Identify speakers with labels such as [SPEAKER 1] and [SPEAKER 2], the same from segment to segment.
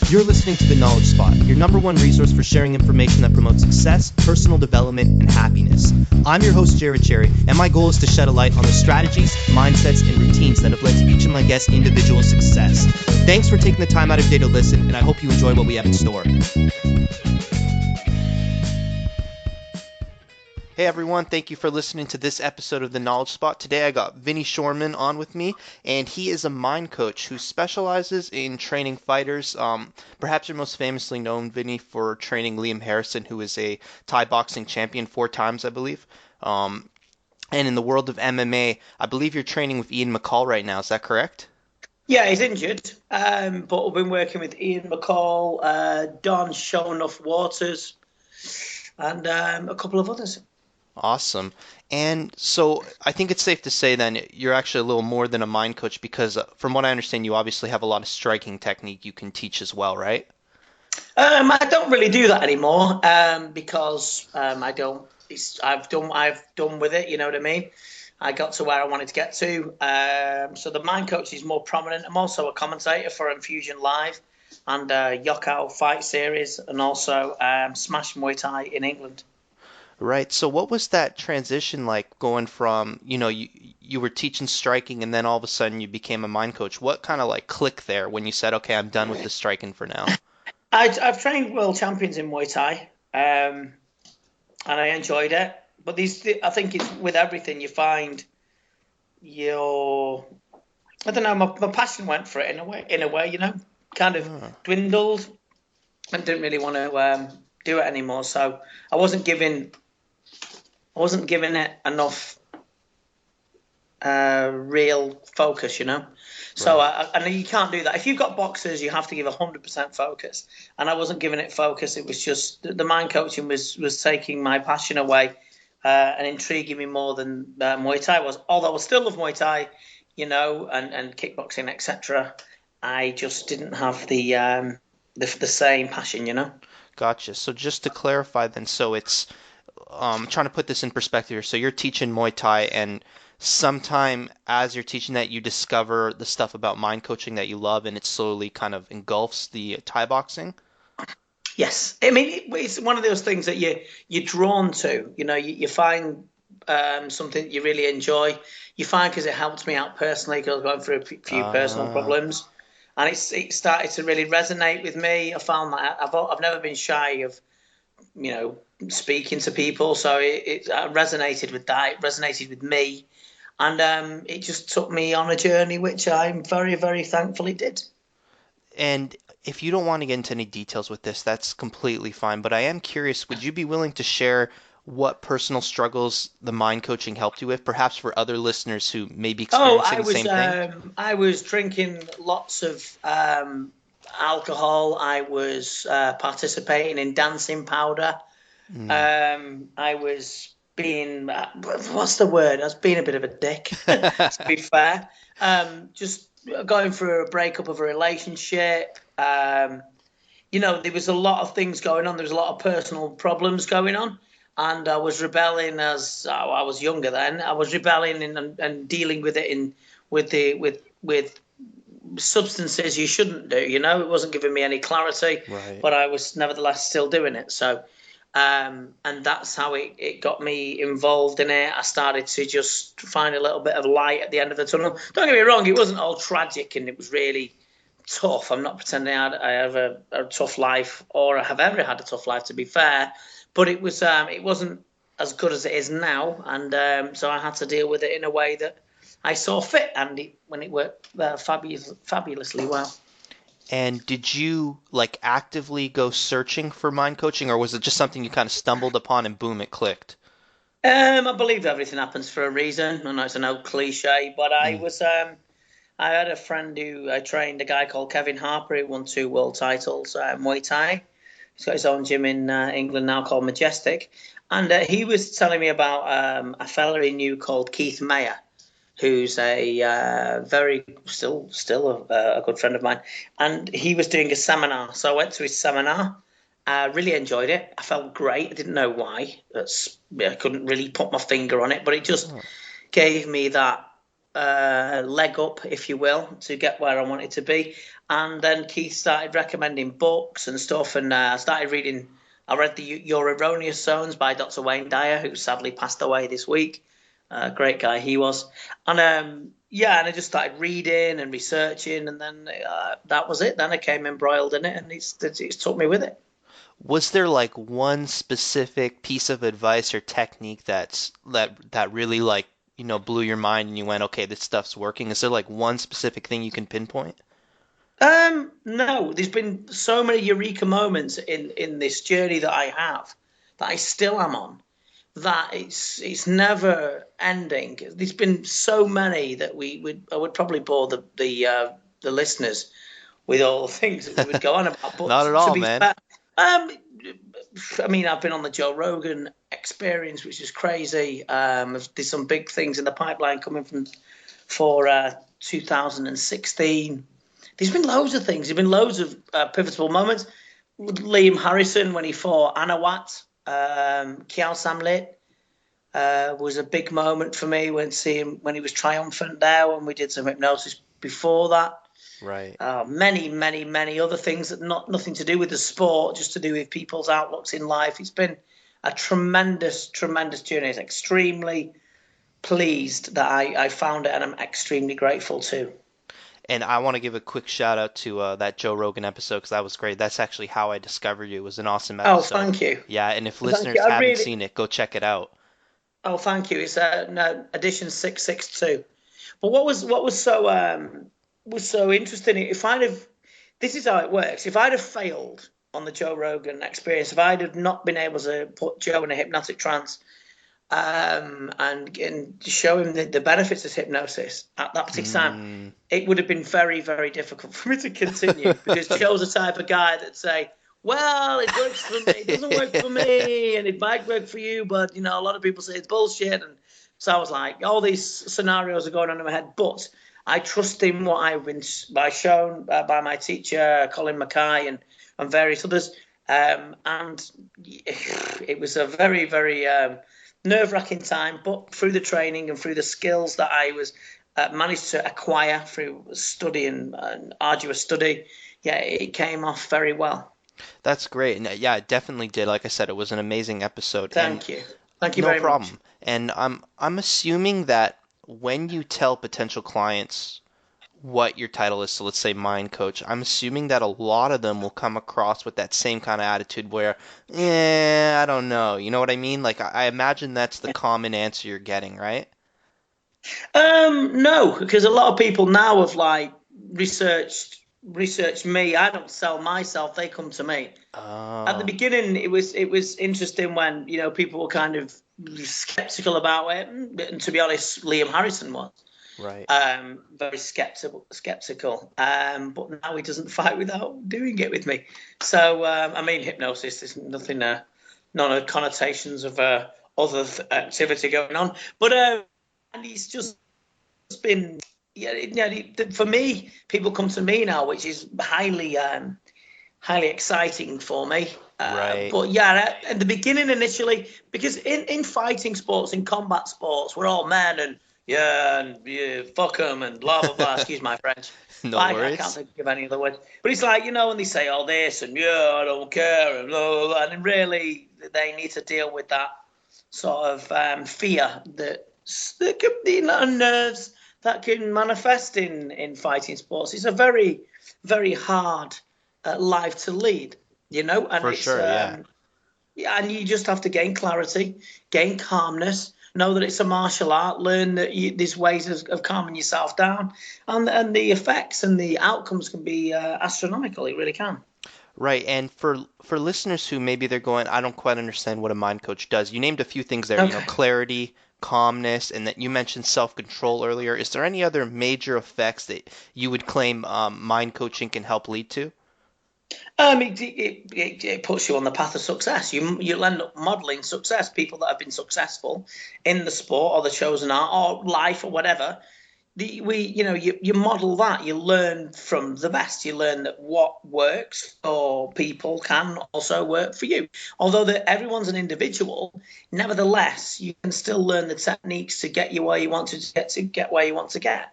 [SPEAKER 1] You're listening to The Knowledge Spot, your number one resource for sharing information that promotes success, personal development, and happiness. I'm your host, Jared Cherry, and my goal is to shed a light on the strategies, mindsets, and routines that have led to each of my guests' individual success. Thanks for taking the time out of your day to listen, and I hope you enjoy what we have in store. Hey everyone, thank you for listening to this episode of The Knowledge Spot. Today I got Vinny Shoreman on with me, and he is a mind coach who specializes in training fighters. Perhaps you're most famously known, Vinny, for training Liam Harrison, who is a Thai boxing champion 4 times, I believe. And in the world of MMA, I believe you're training with Ian Mcall right now. Is that correct?
[SPEAKER 2] Yeah, he's injured, but we've been working with Ian Mcall, Don Shownuff Waters, and a couple of others.
[SPEAKER 1] Awesome. And so I think it's safe to say then you're actually a little more than a mind coach because from what I understand, you obviously have a lot of striking technique you can teach as well, right?
[SPEAKER 2] I don't really do that anymore because I've done with it, you know what I mean? I got to where I wanted to get to. So the mind coach is more prominent. I'm also a commentator for Infusion Live and Yokkao Fight Series and also Smash Muay Thai in England.
[SPEAKER 1] Right. So what was that transition like going from, you were teaching striking and then all of a sudden you became a mind coach? What kind of like clicked there when you said, okay, I'm done with the striking for now?
[SPEAKER 2] I've trained world champions in Muay Thai and I enjoyed it. But I think it's with everything you find I don't know, my passion went for it in a way, kind of dwindled and didn't really want to do it anymore. So I wasn't giving it enough real focus, So
[SPEAKER 1] Right.
[SPEAKER 2] I know you can't do that. If you've got boxers, you have to give 100% focus. And I wasn't giving it focus. It was just the mind coaching was taking my passion away and intriguing me more than Muay Thai was. Although I still love Muay Thai, and kickboxing, etc. I just didn't have the same passion,
[SPEAKER 1] Gotcha. So just to clarify then, so it's trying to put this in perspective here. So you're teaching Muay Thai and sometime as you're teaching that you discover the stuff about mind coaching that you love and it slowly kind of engulfs the Thai boxing?
[SPEAKER 2] Yes, I mean it's one of those things that you're drawn to. You find something that you really enjoy. You find because it helped me out personally because I was going through a few personal problems, and it started to really resonate with me. I found that I've never been shy of speaking to people, so it resonated with that. It resonated with me, and it just took me on a journey, which I'm very, very thankful it did.
[SPEAKER 1] And if you don't want to get into any details with this, that's completely fine. But I am curious, would you be willing to share what personal struggles the mind coaching helped you with, perhaps for other listeners who may be experiencing the same thing?
[SPEAKER 2] I was drinking lots of alcohol. I was participating in dancing powder. I was being, what's the word? I was being a bit of a dick, to be fair. Just going through a breakup of a relationship. There was a lot of things going on. There was a lot of personal problems going on. And I was rebelling as I was younger then. I was rebelling and dealing with it with substances you shouldn't do. It wasn't giving me any clarity,
[SPEAKER 1] Right.
[SPEAKER 2] but I was nevertheless still doing it. So, and that's how it got me involved in it. I started to just find a little bit of light at the end of the tunnel. Don't get me wrong, it wasn't all tragic and it was really tough. I'm not pretending I have a tough life or I have ever had a tough life, to be fair. But it wasn't as good as it is now, and so I had to deal with it in a way that I saw fit, and it worked fabulously well.
[SPEAKER 1] And did you like actively go searching for mind coaching, or was it just something you kind of stumbled upon and boom, it clicked?
[SPEAKER 2] I believe everything happens for a reason. I know it's an old cliche, but I had a friend who I trained, a guy called Kevin Harper, who won 2 world titles, Muay Thai. He's got his own gym in England now called Majestic. And he was telling me about a fella he knew called Keith Mayer, who's a still a good friend of mine. And he was doing a seminar. So I went to his seminar. I really enjoyed it. I felt great. I didn't know why. I couldn't really put my finger on it, but it just gave me that leg up, if you will, to get where I wanted to be. And then Keith started recommending books and stuff, and I started reading. I read the Your Erroneous Zones by Dr. Wayne Dyer, who sadly passed away this week. Great guy he was. And and I just started reading and researching, and then that was it. Then I came embroiled in it, and it's took me with it.
[SPEAKER 1] Was there like one specific piece of advice or technique that really like, blew your mind and you went, okay, this stuff's working? Is there like one specific thing you can pinpoint?
[SPEAKER 2] No, there's been so many eureka moments in this journey that I have, that I still am on, that it's never ending. There's been so many that I would probably bore the listeners with all the things that we would go on about. But
[SPEAKER 1] Not at all, man.
[SPEAKER 2] fair, I mean, I've been on the Joe Rogan Experience, which is crazy. There's some big things in the pipeline coming for 2016. There's been loads of things. There's been loads of pivotal moments. With Liam Harrison when he fought Anawat, Kiao Samlit was a big moment for me when he was triumphant there, when we did some hypnosis before that.
[SPEAKER 1] Right.
[SPEAKER 2] Many, many, many other things that nothing to do with the sport, just to do with people's outlooks in life. It's been a tremendous, tremendous journey. I'm extremely pleased that I found it, and I'm extremely grateful too.
[SPEAKER 1] And I want to give a quick shout out to that Joe Rogan episode, because that was great. That's actually how I discovered you. It was an awesome episode.
[SPEAKER 2] Oh, thank you.
[SPEAKER 1] Yeah, and if listeners haven't seen it, go check it out. Oh,
[SPEAKER 2] thank you. It's edition 662. But what was so interesting? This is how it works. If I'd have failed on the Joe Rogan Experience, if I'd have not been able to put Joe in a hypnotic trance, and show him the benefits of hypnosis at that particular time, it would have been very, very difficult for me to continue, because Joe's the type of guy that say, well, it works for me, it doesn't work for me, and it might work for you, but a lot of people say it's bullshit. And so I was like, all these scenarios are going on in my head, but I trust in what I've been shown by my teacher, Colin Mcall, and various others, and it was a very, very nerve-wracking time, but through the training and through the skills that I was managed to acquire through study and arduous study, it came off very well.
[SPEAKER 1] That's great. And yeah, it definitely did. Like I said, it was an amazing episode.
[SPEAKER 2] Thank you very much.
[SPEAKER 1] No problem. And I'm assuming that when you tell potential clients what your title is, so let's say mind coach, I'm assuming that a lot of them will come across with that same kind of attitude where, I don't know. You know what I mean? Like, I imagine that's the common answer you're getting, right?
[SPEAKER 2] No, because a lot of people now have like researched me. I don't sell myself; they come to me. At the beginning, it was interesting when people were kind of skeptical about it, and to be honest, Liam Harrison was.
[SPEAKER 1] Right.
[SPEAKER 2] Very skeptical. But now he doesn't fight without doing it with me. So, I mean, hypnosis, there's nothing, none of connotations of other activity going on. But and he's just been, for me, people come to me now, which is highly exciting for me.
[SPEAKER 1] Right.
[SPEAKER 2] But at the beginning, initially, because in fighting sports, in combat sports, we're all men and fuck them and blah, blah, blah. Excuse my French.
[SPEAKER 1] No worries.
[SPEAKER 2] I can't think of any other words. But it's like, when they say all this and, I don't care, and blah, blah, blah. And really, they need to deal with that sort of fear that can be nerves that can manifest in fighting sports. It's a very, very hard life to lead, And
[SPEAKER 1] For sure, yeah.
[SPEAKER 2] And you just have to gain clarity, gain calmness, know that it's a martial art, learn that there's ways of calming yourself down, and the effects and the outcomes can be astronomical. It really can.
[SPEAKER 1] Right, and for listeners who maybe they're going, I don't quite understand what a mind coach does. You named a few things there,
[SPEAKER 2] Okay.
[SPEAKER 1] Clarity, calmness, and that you mentioned self-control earlier. Is there any other major effects that you would claim mind coaching can help lead to?
[SPEAKER 2] It puts you on the path of success. You'll end up modeling success. People that have been successful in the sport or the chosen art or life or whatever, you model that. You learn from the best. You learn that what works for people can also work for you. Although that everyone's an individual, nevertheless, you can still learn the techniques to get you where you want to get where you want to get.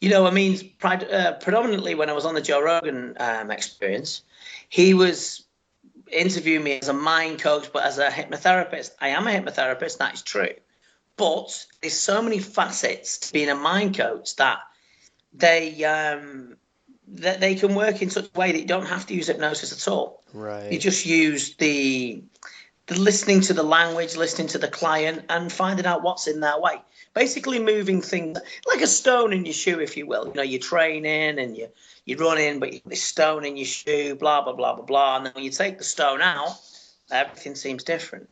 [SPEAKER 2] I mean, predominantly when I was on the Joe Rogan experience, he was interviewing me as a mind coach, but as a hypnotherapist. I am a hypnotherapist, that is true. But there's so many facets to being a mind coach that they can work in such a way that you don't have to use hypnosis at all.
[SPEAKER 1] Right.
[SPEAKER 2] You just use the listening to the language, listening to the client, and finding out what's in their way. Basically moving things like a stone in your shoe, if you will. You're training and you're running, but you put this stone in your shoe, blah, blah, blah, blah, blah. And then when you take the stone out, everything seems different.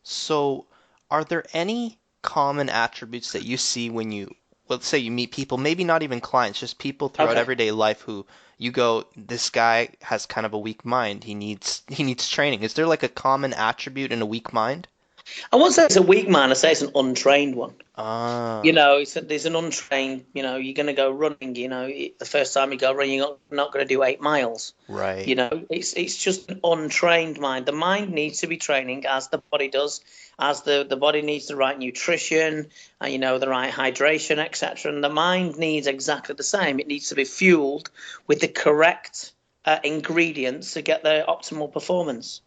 [SPEAKER 1] So are there any common attributes that you see when let's say you meet people, maybe not even clients, just people throughout everyday life who you go, this guy has kind of a weak mind. He needs training. Is there like a common attribute in a weak mind?
[SPEAKER 2] I won't say it's a weak mind. I say it's an untrained one.
[SPEAKER 1] Ah.
[SPEAKER 2] There's an untrained. You're going to go running. The first time you go running, you're not going to do 8 miles.
[SPEAKER 1] Right.
[SPEAKER 2] It's just an untrained mind. The mind needs to be training as the body does, as the body needs the right nutrition, and the right hydration, etc. And the mind needs exactly the same. It needs to be fueled with the correct ingredients to get the optimal performance.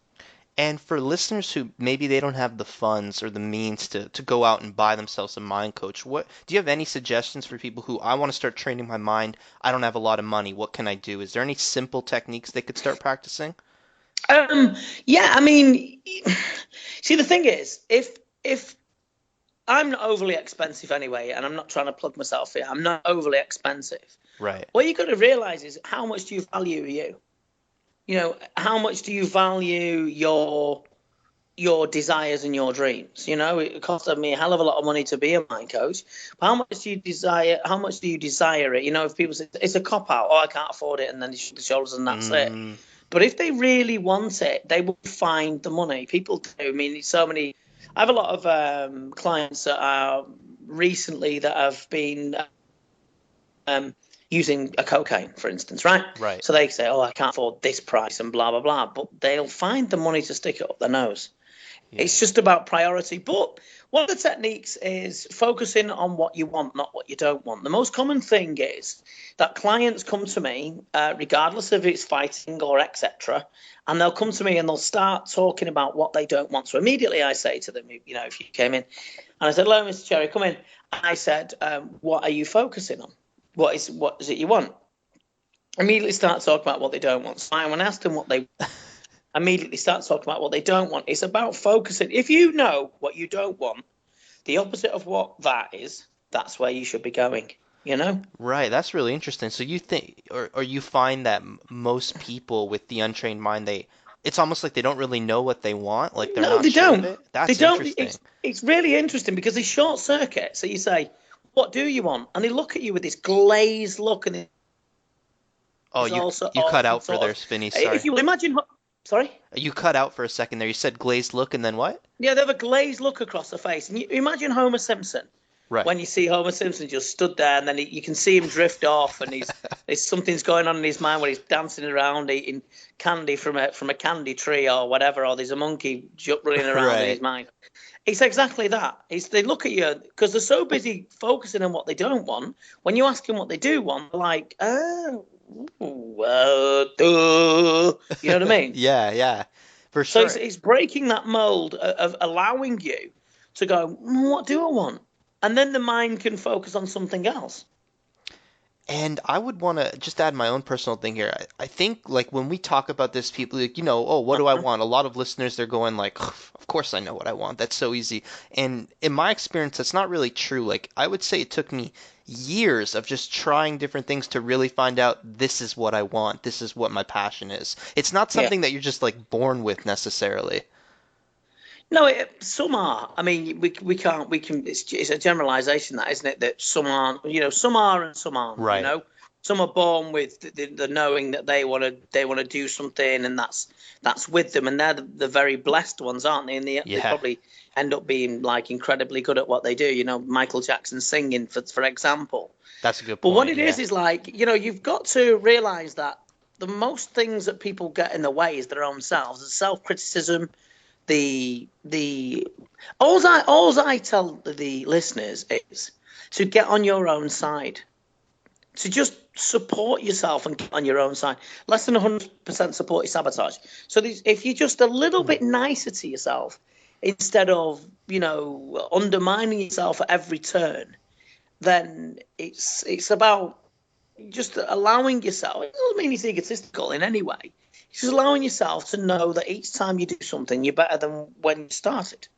[SPEAKER 1] And for listeners who maybe they don't have the funds or the means to go out and buy themselves a mind coach, do you have any suggestions for people who, I want to start training my mind, I don't have a lot of money, what can I do? Is there any simple techniques they could start practicing?
[SPEAKER 2] Yeah, I mean, see, the thing is, if I'm not overly expensive anyway, and I'm not trying to plug myself here, I'm not overly expensive.
[SPEAKER 1] Right.
[SPEAKER 2] What you've got to realize is, how much do you value you? How much do you value your desires and your dreams? It costed me a hell of a lot of money to be a mind coach. But how much do you desire? How much do you desire it? If people say it's a cop out, I can't afford it, and then you shrug the shoulders and that's it. But if they really want it, they will find the money. People do. I mean, so many. I have a lot of clients that are recently that have been using a cocaine, for instance, right?
[SPEAKER 1] Right.
[SPEAKER 2] So they say, I can't afford this price and blah, blah, blah. But they'll find the money to stick it up their nose. Yeah. It's just about priority. But one of the techniques is focusing on what you want, not what you don't want. The most common thing is that clients come to me, regardless if it's fighting or etc., and they'll come to me and they'll start talking about what they don't want. So immediately I say to them, if you came in, and I said, hello, Mr. Cherry, come in. And I said, what are you focusing on? What is it you want? Immediately start talking about what they don't want. So when I ask them what they immediately start talking about what they don't want. It's about focusing. If you know what you don't want, the opposite of what that is, that's where you should be going.
[SPEAKER 1] Right. That's really interesting. So you think, or you find that most people with the untrained mind, it's almost like they don't really know what they want. Like they're not sure of it. That's interesting.
[SPEAKER 2] It's really interesting because they short circuit. So you say, what do you want? And they look at you with this glazed look. And
[SPEAKER 1] you cut out for their Vinny. Sorry.
[SPEAKER 2] If you imagine, sorry?
[SPEAKER 1] You cut out for a second there. You said glazed look and then what?
[SPEAKER 2] Yeah, they have a glazed look across the face. And you imagine Homer Simpson.
[SPEAKER 1] Right.
[SPEAKER 2] When you see Homer Simpson just stood there and then you can see him drift off and something's going on in his mind where he's dancing around eating candy from a candy tree or whatever, or there's a monkey running around in his mind. It's exactly that. They look at you because they're so busy focusing on what they don't want. When you ask them what they do want, they're like, duh. You know what I mean?
[SPEAKER 1] Yeah, for sure.
[SPEAKER 2] So it's breaking that mold of allowing you to go, what do I want? And then the mind can focus on something else.
[SPEAKER 1] And I would want to just add my own personal thing here. I think, like, when we talk about this, people like, what do I want? A lot of listeners, they're going like, of course I know what I want. That's so easy. And in my experience, that's not really true. Like, I would say it took me years of just trying different things to really find out this is what I want. This is what my passion is. It's not something that you're just, like, born with necessarily.
[SPEAKER 2] No, some are. I mean, we can. It's a generalization, that isn't it? That some aren't. Some are and some aren't.
[SPEAKER 1] Right.
[SPEAKER 2] Some are born with the knowing that they want to do something, and that's with them, and they're the very blessed ones, aren't they? And they probably end up being like incredibly good at what they do. You know, Michael Jackson singing, for example.
[SPEAKER 1] That's a good point.
[SPEAKER 2] But what it is like, you know, you've got to realize that the most things that people get in the way is their own selves, the self-criticism, all I tell the listeners is to get on your own side, to just support yourself and get on your own side. Less than 100% support is sabotage. So if you're just a little bit nicer to yourself, instead of, you know, undermining yourself at every turn, then it's about just allowing yourself. It doesn't mean it's egotistical in any way. It's just allowing yourself to know that each time you do something, you're better than when you started.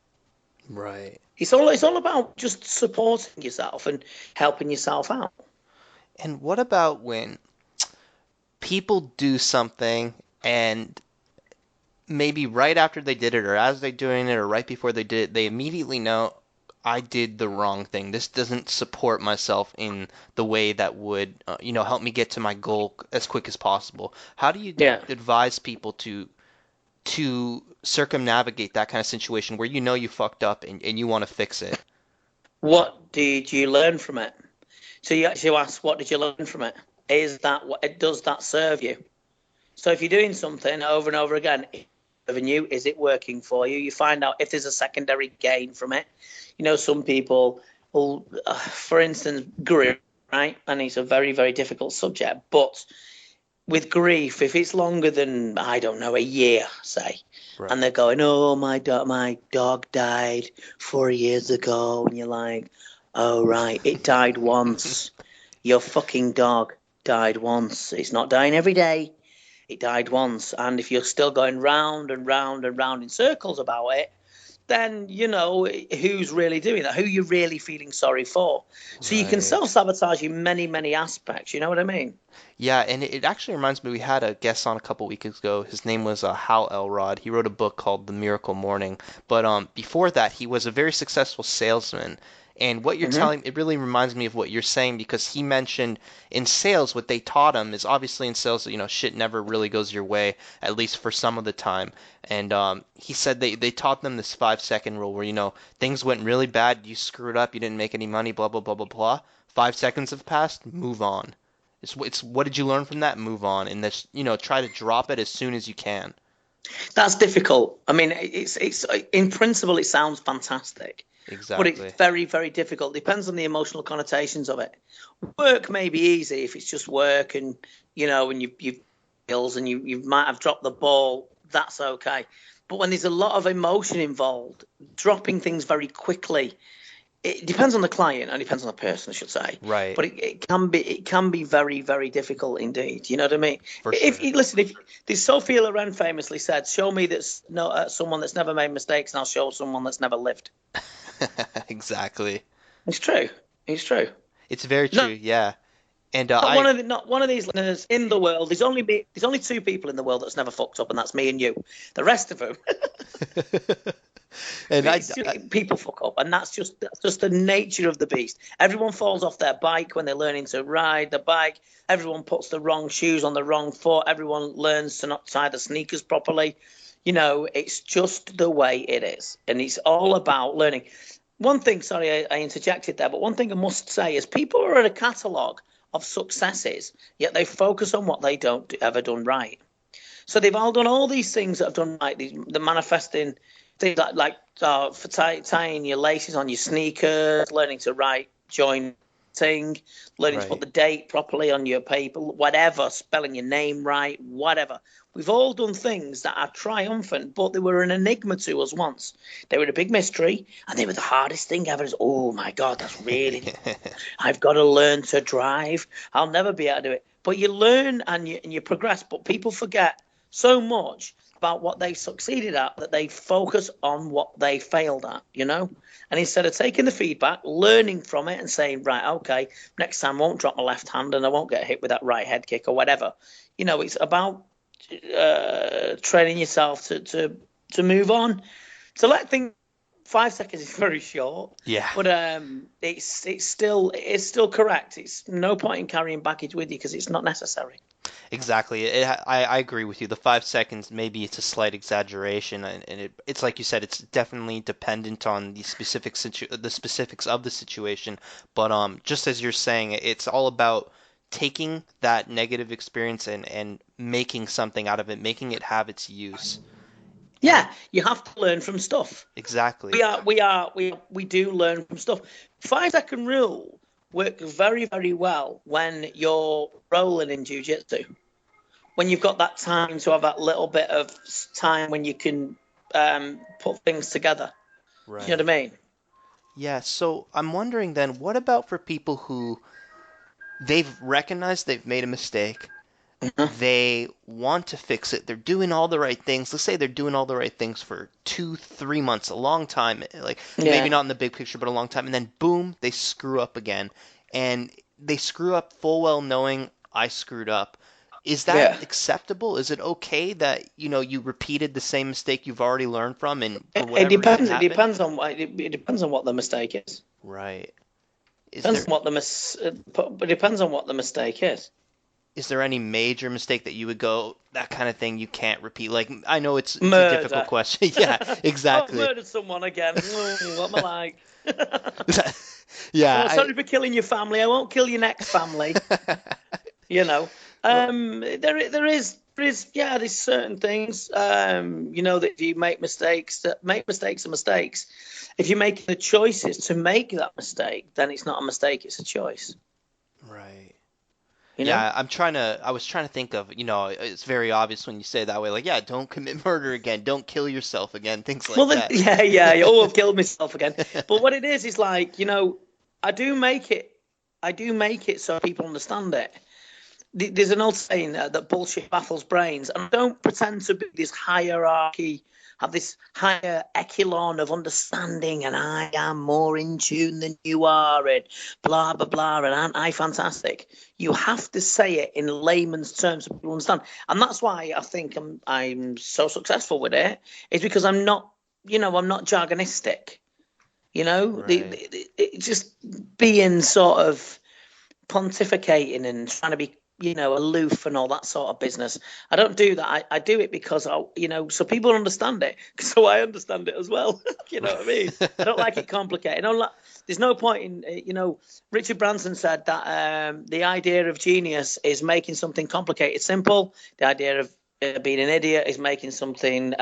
[SPEAKER 1] Right.
[SPEAKER 2] It's all about just supporting yourself and helping yourself out.
[SPEAKER 1] And what about when people do something and maybe right after they did it or as they're doing it or right before they did it, they immediately know, I did the wrong thing. This doesn't support myself in the way that would, help me get to my goal as quick as possible. How do you advise people to circumnavigate that kind of situation where you know you fucked up and you want to fix it?
[SPEAKER 2] What did you learn from it? So you actually ask, what did you learn from it? Does that serve you? So if you're doing something over and over again, serving you, is it working for you? You find out if there's a secondary gain from it. You know, some people will, for instance, grief, right? And it's a very, very difficult subject. But with grief, if it's longer than, I don't know, a year, say, right, and they're going, oh, my dog died 4 years ago. And you're like, oh, right, it died once. Your fucking dog died once. It's not dying every day. It died once. And if you're still going round and round and round in circles about it, then you know who's really doing that, who you're really feeling sorry for. So you can self-sabotage in many, many aspects. You know what I mean?
[SPEAKER 1] Yeah, and it actually reminds me, we had a guest on a couple weeks ago. His name was Hal Elrod. He wrote a book called The Miracle Morning. But before that, he was a very successful salesman. And what you're telling, it really reminds me of what you're saying, because he mentioned in sales, what they taught him is, obviously in sales, shit never really goes your way, at least for some of the time. And he said they taught them this 5-second rule where, things went really bad, you screwed up, you didn't make any money, blah, blah, blah, blah, blah. 5 seconds have passed, move on. It's what did you learn from that? Move on. And this, try to drop it as soon as you can.
[SPEAKER 2] That's difficult. I mean, it's in principle, it sounds fantastic.
[SPEAKER 1] Exactly.
[SPEAKER 2] But it's very, very difficult. Depends on the emotional connotations of it. Work may be easy if it's just work and, and you've bills and you might have dropped the ball. That's okay. But when there's a lot of emotion involved, dropping things very quickly, it depends on the client and it depends on the person, I should say.
[SPEAKER 1] Right.
[SPEAKER 2] But it can be very, very difficult indeed. You know what I mean?
[SPEAKER 1] For sure.
[SPEAKER 2] If Sophia Loren famously said, "Show me someone that's never made mistakes, and I'll show someone that's never lived."
[SPEAKER 1] Exactly.
[SPEAKER 2] It's true. It's true.
[SPEAKER 1] It's very true. Yeah. And
[SPEAKER 2] not one of these listeners in the world. There's only 2 people in the world that's never fucked up, and that's me and you. The rest of them. And people fuck up, and that's just the nature of the beast. Everyone falls off their bike when they're learning to ride the bike. Everyone puts the wrong shoes on the wrong foot. Everyone learns to not tie the sneakers properly. It's just the way it is, and it's all about learning. One thing, sorry, I interjected there, but one thing I must say is people are at a catalogue of successes, yet they focus on what they don't ever done right. So they've all done all these things that have done right. The manifesting things like for tying your laces on your sneakers, learning to write jointing, learning to put the date properly on your paper, whatever, spelling your name right, whatever. We've all done things that are triumphant, but they were an enigma to us once. They were a big mystery, and they were the hardest thing ever. Oh, my God, that's really I've got to learn to drive. I'll never be able to do it. But you learn and you progress, but people forget so much about what they succeeded at that they focus on what they failed at, And instead of taking the feedback, learning from it and saying, right, okay, next time I won't drop my left hand and I won't get hit with that right head kick or whatever. It's about training yourself to move on, to let things 5 seconds is very short,
[SPEAKER 1] Yeah.
[SPEAKER 2] but it's still correct. It's no point in carrying baggage with you because it's not necessary.
[SPEAKER 1] Exactly. I agree with you. The 5 seconds, maybe it's a slight exaggeration, and it's like you said, it's definitely dependent on the the specifics of the situation. But just as you're saying, it's all about taking that negative experience and making something out of it, making it have its use. And
[SPEAKER 2] Yeah, you have to learn from stuff.
[SPEAKER 1] exactly.
[SPEAKER 2] We do learn from stuff. 5 second rule works very, very well when you're rolling in jiu-jitsu. When you've got that time to have that little bit of time when you can put things together. Do you know
[SPEAKER 1] Right.
[SPEAKER 2] what I mean?
[SPEAKER 1] Yeah, so I'm wondering then, what about for people who they've recognized they've made a mistake, they want to fix it. They're doing all the right things. Let's say they're doing all the right things for 2, 3 months, a long time, like maybe
[SPEAKER 2] Yeah.
[SPEAKER 1] not in the big picture, but a long time, and then boom, they screw up again, and they screw up full well knowing I screwed up. Is that
[SPEAKER 2] Yeah.
[SPEAKER 1] acceptable? Is it okay that you repeated the same mistake you've already learned from, and for
[SPEAKER 2] It
[SPEAKER 1] whatever reason
[SPEAKER 2] depends. It
[SPEAKER 1] happened?
[SPEAKER 2] depends on it depends on what the mistake is.
[SPEAKER 1] Right. Is
[SPEAKER 2] Depends
[SPEAKER 1] there
[SPEAKER 2] on what but it depends on what the mistake is.
[SPEAKER 1] is there any major mistake that you would go, that kind of thing you can't repeat? Like, I know it's a difficult
[SPEAKER 2] Murder.
[SPEAKER 1] question. Yeah,
[SPEAKER 2] Oh,
[SPEAKER 1] exactly.
[SPEAKER 2] murdered someone again. What am I like?
[SPEAKER 1] Yeah,
[SPEAKER 2] Oh, sorry for killing your family. I won't kill your next family. You know,
[SPEAKER 1] well,
[SPEAKER 2] there is, yeah, there's certain things, that if you make mistakes, that make mistakes are mistakes. If you're making the choices to make that mistake, then it's not a mistake, it's a choice,
[SPEAKER 1] right.
[SPEAKER 2] you know?
[SPEAKER 1] Yeah, I was trying to think of, it's very obvious when you say it that way, like, yeah, don't commit murder again, don't kill yourself again, things
[SPEAKER 2] Well,
[SPEAKER 1] like
[SPEAKER 2] then,
[SPEAKER 1] that.
[SPEAKER 2] yeah. Oh, I've killed myself again. But what it is like, I do make it, I do make it so people understand it. There's an old saying that bullshit baffles brains, and I don't pretend to be this hierarchy, have this higher echelon of understanding, and I am more in tune than you are, and blah blah blah, and aren't I fantastic? You have to say it in layman's terms so people understand, and that's why I think I'm so successful with it. Is because I'm not jargonistic.
[SPEAKER 1] Right.
[SPEAKER 2] Just being sort of pontificating and trying to be aloof and all that sort of business. I don't do that. I do it because so people understand it, so I understand it as well. You know what I mean? I don't like it complicated. There's no point in Richard Branson said that the idea of genius is making something complicated simple. The idea of being an idiot is making something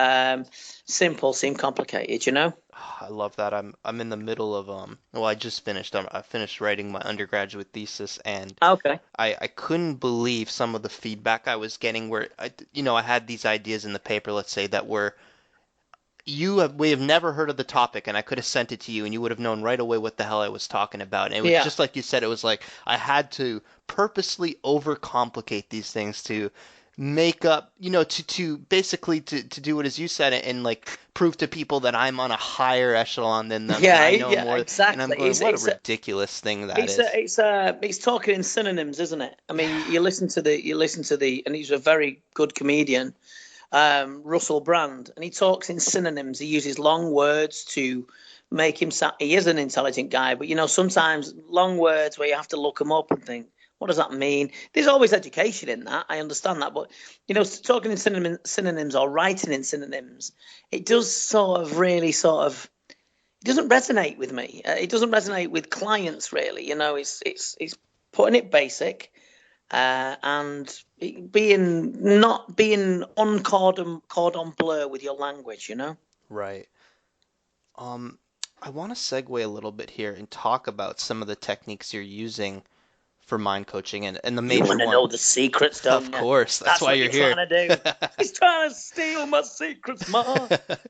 [SPEAKER 2] simple seem complicated.
[SPEAKER 1] I love that. I'm in the middle of well, I just finished. I finished writing my undergraduate thesis, and
[SPEAKER 2] Okay.
[SPEAKER 1] I couldn't believe some of the feedback I was getting where I had these ideas in the paper, let's say, that were we have never heard of the topic, and I could have sent it to you and you would have known right away what the hell I was talking about. And it was
[SPEAKER 2] Yeah.
[SPEAKER 1] just like you said, it was like I had to purposely overcomplicate these things to make up, to basically to do it as you said and like prove to people that I'm on a higher echelon than them and
[SPEAKER 2] Yeah.
[SPEAKER 1] I know
[SPEAKER 2] Yeah.
[SPEAKER 1] more, and I'm
[SPEAKER 2] Exactly.
[SPEAKER 1] going, what a ridiculous thing that is.
[SPEAKER 2] It's talking in synonyms, isn't it? I mean, you listen to the, and he's a very good comedian, Russell Brand, and he talks in synonyms. He uses long words to make him sound. He is an intelligent guy, but sometimes long words where you have to look them up and think, what does that mean? There's always education in that. I understand that, but talking in synonyms or writing in synonyms, it does sort of really sort of it doesn't resonate with me. It doesn't resonate with clients really. It's putting it basic and not being on cordon bleu with your language.
[SPEAKER 1] Right. Um, I want to segue a little bit here and talk about some of the techniques you're using for mind coaching and the
[SPEAKER 2] You
[SPEAKER 1] major
[SPEAKER 2] want to
[SPEAKER 1] one.
[SPEAKER 2] know the secrets,
[SPEAKER 1] Of
[SPEAKER 2] don't you?
[SPEAKER 1] course, that's
[SPEAKER 2] That's
[SPEAKER 1] why
[SPEAKER 2] what
[SPEAKER 1] you're
[SPEAKER 2] you're
[SPEAKER 1] here.
[SPEAKER 2] trying to do. He's trying to steal my secrets, Ma.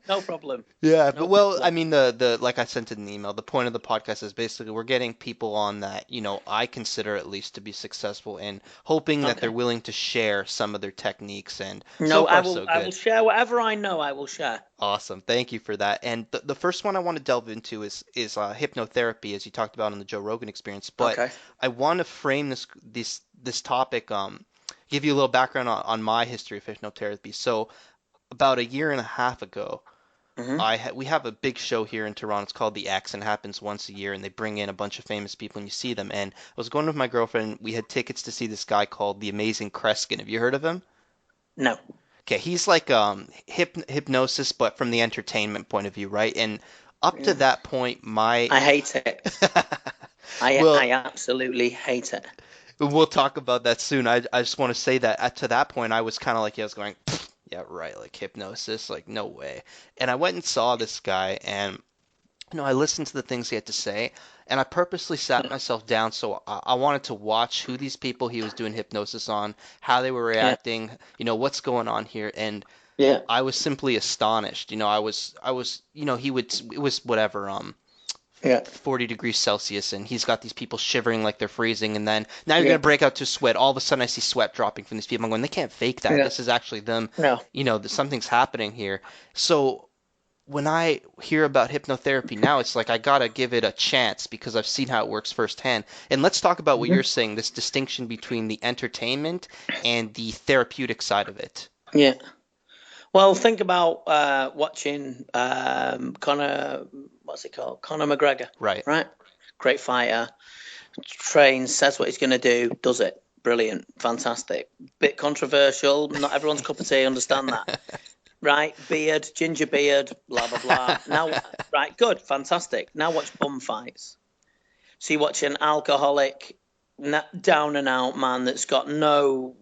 [SPEAKER 2] No problem.
[SPEAKER 1] Yeah, but
[SPEAKER 2] No
[SPEAKER 1] well, I
[SPEAKER 2] problem.
[SPEAKER 1] mean the like I sent in an email, the point of the podcast is basically we're getting people on that, I consider at least to be successful and hoping that they're
[SPEAKER 2] Okay.
[SPEAKER 1] willing to share some of their techniques and so
[SPEAKER 2] No, I
[SPEAKER 1] far
[SPEAKER 2] will.
[SPEAKER 1] so
[SPEAKER 2] I will
[SPEAKER 1] good.
[SPEAKER 2] share whatever I know. I will share.
[SPEAKER 1] Awesome. Thank you for that. And the first one I want to delve into is hypnotherapy, as you talked about in the Joe Rogan experience. But
[SPEAKER 2] Okay.
[SPEAKER 1] I want to frame this topic, give you a little background on my history of hypnotherapy. So about a year and a half ago,
[SPEAKER 2] Hmm.
[SPEAKER 1] we have a big show here in Toronto. It's called The X, and it happens once a year, and they bring in a bunch of famous people, and you see them. And I was going with my girlfriend. We had tickets to see this guy called the Amazing Kreskin. Have you heard of him?
[SPEAKER 2] No.
[SPEAKER 1] Okay, he's like hypnosis, but from the entertainment point of view, right? And up to
[SPEAKER 2] Yeah.
[SPEAKER 1] that point, my
[SPEAKER 2] I hate it. I
[SPEAKER 1] well,
[SPEAKER 2] absolutely hate it.
[SPEAKER 1] we'll talk about that soon. I just want to say that to that point, I was kind of like, yeah, I was going, yeah, right, like hypnosis, like no way. And I went and saw this guy, and I listened to the things he had to say, and I purposely sat
[SPEAKER 2] Yeah.
[SPEAKER 1] myself down so I wanted to watch who these people he was doing hypnosis on, how they were
[SPEAKER 2] Yeah.
[SPEAKER 1] reacting, what's going on here, and
[SPEAKER 2] Yeah.
[SPEAKER 1] I was simply astonished. He would, it was whatever,
[SPEAKER 2] Yeah.
[SPEAKER 1] 40 degrees Celsius, and he's got these people shivering like they're freezing, and then now you're
[SPEAKER 2] Yeah.
[SPEAKER 1] gonna break out to sweat. All of a sudden, I see sweat dropping from these people. I'm going, they can't fake that.
[SPEAKER 2] Yeah.
[SPEAKER 1] This is actually them.
[SPEAKER 2] No.
[SPEAKER 1] Something's happening here. So when I hear about hypnotherapy now, it's like I gotta give it a chance because I've seen how it works firsthand. And let's talk about what
[SPEAKER 2] Hmm.
[SPEAKER 1] you're saying, this distinction between the entertainment and the therapeutic side of it.
[SPEAKER 2] Yeah. Well, think about watching Conor. What's it called? Conor McGregor.
[SPEAKER 1] Right.
[SPEAKER 2] Right. Great fighter. Trains, says what he's going to do, does it. Brilliant. Fantastic. Bit controversial. Not everyone's cup of tea. Understand that. Right. Beard, ginger beard, blah, blah, blah. Now, right. Good. Fantastic. Now watch bum fights. So you watch an alcoholic, down and out man that's got no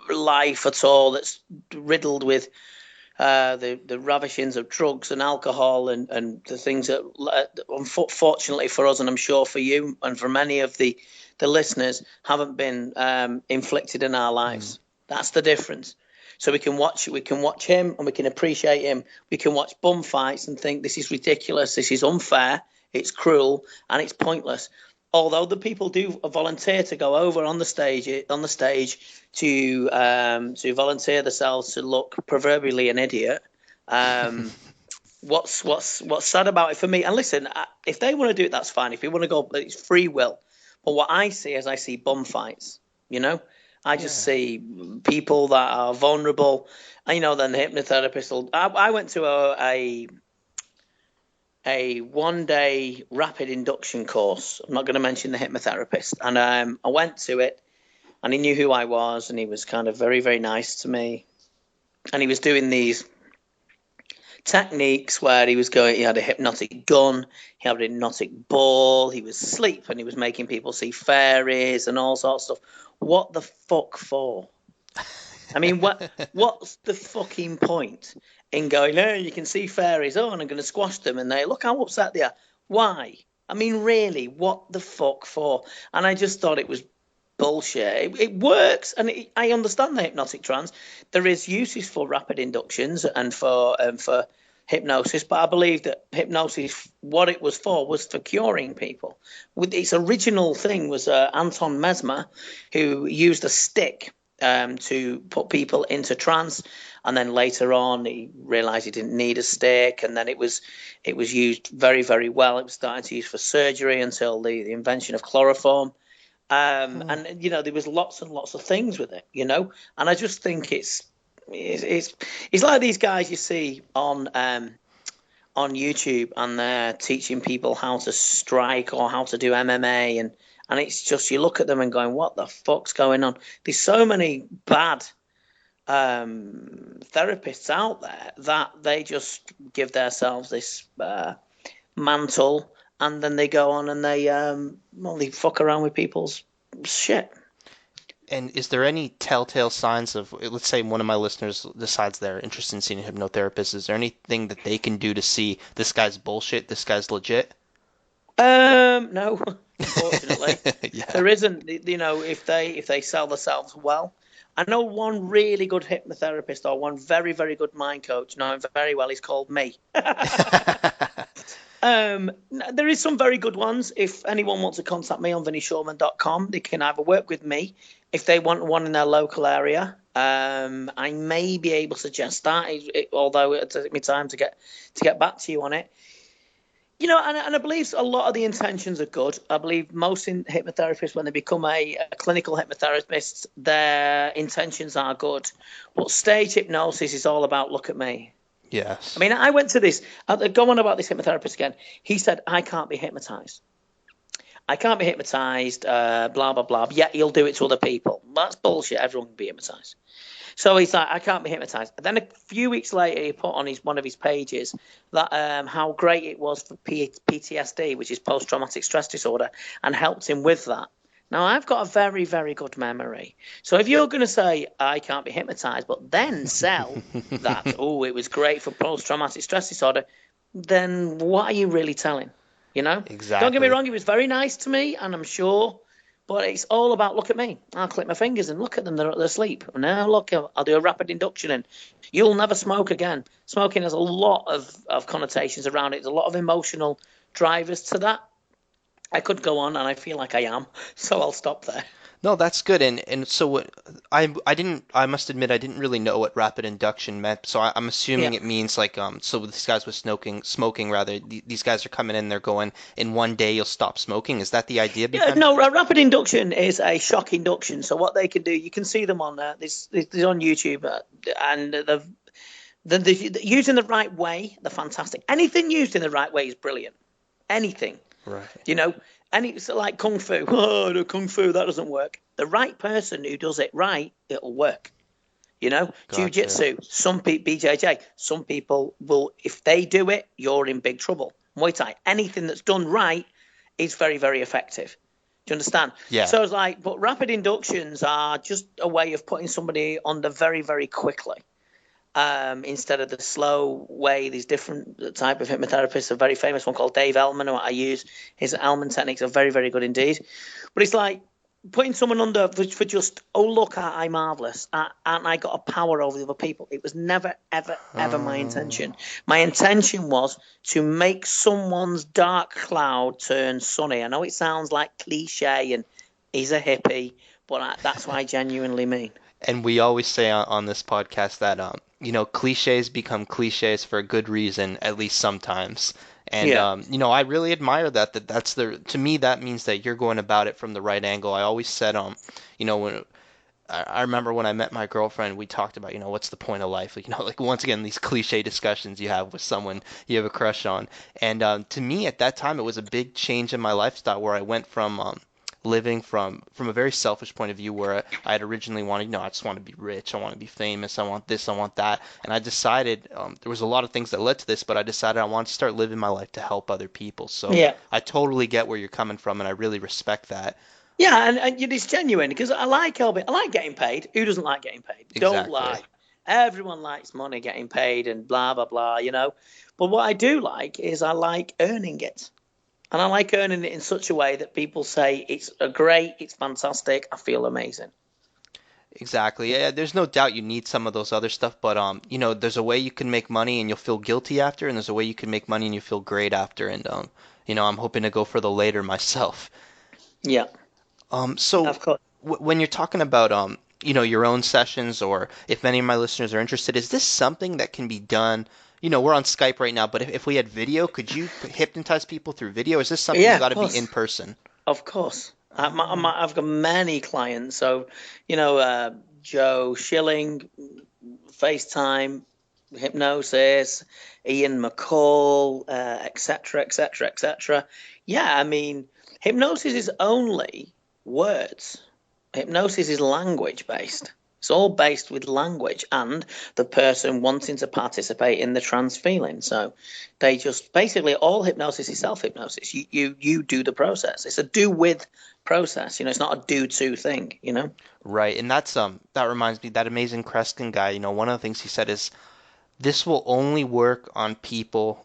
[SPEAKER 2] life at all, that's riddled with the ravishings of drugs and alcohol and the things that, unfortunately for us, and I'm sure for you and for many of the listeners, haven't been inflicted in our lives. That's the difference. So we can watch him and we can appreciate him. We can watch bum fights and think this is ridiculous, this is unfair, it's cruel, and it's pointless. Although the people do volunteer to go over on the stage to volunteer themselves to look proverbially an idiot. What's sad about it for me? And listen, if they want to do it, that's fine. If you want to go, it's free will. But what I see is I see bum fights. I just
[SPEAKER 1] Yeah.
[SPEAKER 2] see people that are vulnerable. And, then the hypnotherapist will. I went to a 1-day rapid induction course. I'm not going to mention the hypnotherapist. And I went to it, and he knew who I was, and he was kind of very, very nice to me. And he was doing these techniques where he had a hypnotic gun, he had a hypnotic ball, he was asleep, and he was making people see fairies and all sorts of stuff. What the fuck for? I mean, what's the fucking point in going, oh, you can see fairies, oh, and I'm going to squash them, and they look how upset they are. Why? I mean, really, what the fuck for? And I just thought it was bullshit. It works, and I understand the hypnotic trance. There is uses for rapid inductions and for hypnosis, but I believe that hypnosis, what it was for curing people. With its original thing was Anton Mesmer, who used a stick to put people into trance, and then later on he realized he didn't need a stick, and then it was used very, very well. It was starting to use for surgery until the invention of chloroform. And there was lots and lots of things with it, and I just think it's like these guys you see on YouTube, and they're teaching people how to strike or how to do MMA, and it's just, you look at them and going, what the fuck's going on? There's so many bad therapists out there that they just give themselves this mantle, and then they go on and they fuck around with people's shit.
[SPEAKER 1] And is there any telltale signs of, let's say one of my listeners decides they're interested in seeing a hypnotherapist, is there anything that they can do to see this guy's bullshit, this guy's legit?
[SPEAKER 2] No, unfortunately.
[SPEAKER 1] Yeah.
[SPEAKER 2] There isn't. If they sell themselves well. I know one really good hypnotherapist, or one very, very good mind coach, know him very well. He's called me. There is some very good ones. If anyone wants to contact me on vinnyshoreman.com, they can either work with me if they want one in their local area. I may be able to suggest that, although it'll take me time to get back to you on it. And I believe a lot of the intentions are good. I believe most hypnotherapists, when they become a clinical hypnotherapist, their intentions are good. But stage hypnosis is all about, look at me.
[SPEAKER 1] Yes.
[SPEAKER 2] I mean, I went to this, go on about this hypnotherapist again. He said, I can't be hypnotized. I can't be hypnotized, blah, blah, blah. Yet he'll do it to other people. That's bullshit. Everyone can be hypnotized. So he's like, I can't be hypnotized. And then a few weeks later, he put on one of his pages that how great it was for PTSD, which is post-traumatic stress disorder, and helped him with that. Now, I've got a very, very good memory. So if you're going to say, I can't be hypnotized, but then sell that, oh, it was great for post-traumatic stress disorder, then what are you really telling? You know? Don't get me
[SPEAKER 1] Exactly.
[SPEAKER 2] wrong, he was very nice to me, and I'm sure, but it's all about, look at me. I'll click my fingers and look at them, they're asleep. Now, look, I'll do a rapid induction, and you'll never smoke again. Smoking has a lot of connotations around it. There's a lot of emotional drivers to that. I could go on, and I feel like I am, so I'll stop there.
[SPEAKER 1] No, that's good. And so what I must admit I didn't really know what rapid induction meant. So I'm
[SPEAKER 2] Yeah.
[SPEAKER 1] assuming it means like so with these guys with smoking rather these guys are coming in, they're going in one day you'll stop smoking. Is that the idea
[SPEAKER 2] Yeah,
[SPEAKER 1] behind it?
[SPEAKER 2] no, rapid induction is a shock induction. So what they can do, you can see them on there. This on YouTube, and using the right way, they're fantastic. Anything used in the right way is brilliant. Anything,
[SPEAKER 1] Right.
[SPEAKER 2] you know, it's like kung fu. Oh, no, kung fu that doesn't work. The right person who does it right, it'll work. You know,
[SPEAKER 1] Gotcha.
[SPEAKER 2] jiu-jitsu, some people, BJJ, some people will, if they do it, you're in big trouble. Muay Thai, anything that's done right is very, very effective. Do you understand?
[SPEAKER 1] Yeah.
[SPEAKER 2] So it's like, but rapid inductions are just a way of putting somebody under very, very quickly. Instead of the slow way, these different type of hypnotherapists, a very famous one called Dave Elman, who I use. His Elman techniques are very, very good indeed. But it's like putting someone under for just, oh, look, I'm marvelous. And I got a power over the other people. It was never, ever, ever my intention. My intention was to make someone's dark cloud turn sunny. I know it sounds like cliche and he's a hippie, but that's what I genuinely mean.
[SPEAKER 1] And we always say on this podcast that cliches become cliches for a good reason, at least sometimes. And
[SPEAKER 2] Yeah.
[SPEAKER 1] I really admire that's the to me that means that you're going about it from the right angle. I always said when I remember when I met my girlfriend, we talked about, what's the point of life? Like, like once again, these cliche discussions you have with someone you have a crush on. And to me, at that time, it was a big change in my lifestyle where I went from living from a very selfish point of view where I had originally wanted, I just want to be rich, I want to be famous, I want this, I want that. And I decided, there was a lot of things that led to this, but I decided I wanted to start living my life to help other people. So
[SPEAKER 2] Yeah.
[SPEAKER 1] I totally get where you're coming from, and I really respect that.
[SPEAKER 2] Yeah, and it's genuine because I like helping. I like getting paid. Who doesn't like getting paid? Don't
[SPEAKER 1] Exactly.
[SPEAKER 2] lie. Everyone likes money, getting paid, and blah blah blah. You know. But what I do like is I like earning it, and I like earning it in such a way that people say it's a great, it's fantastic. I feel amazing.
[SPEAKER 1] Exactly. Yeah, there's no doubt you need some of those other stuff, but there's a way you can make money and you'll feel guilty after, and there's a way you can make money and you feel great after, and I'm hoping to go for the later myself.
[SPEAKER 2] Yeah,
[SPEAKER 1] So
[SPEAKER 2] of course.
[SPEAKER 1] when you're talking about your own sessions, or if any of my listeners are interested, is this something that can be done? We're on Skype right now, but if we had video, could you hypnotize people through video? Is this something you
[SPEAKER 2] Yeah,
[SPEAKER 1] got
[SPEAKER 2] of
[SPEAKER 1] to be in
[SPEAKER 2] course,
[SPEAKER 1] person?
[SPEAKER 2] of course.
[SPEAKER 1] Oh,
[SPEAKER 2] I've got many clients. So, Joe Schilling, FaceTime, Hypnosis, Ian McCall, etc., etc., etc. Yeah, I mean, hypnosis is only words. Hypnosis is language based. It's all based with language and the person wanting to participate in the trance feeling. So they just basically all hypnosis is self hypnosis. You do the process. It's a do with process. It's not a do to thing.
[SPEAKER 1] right. And that reminds me, that amazing Kreskin guy, one of the things he said is this will only work on people,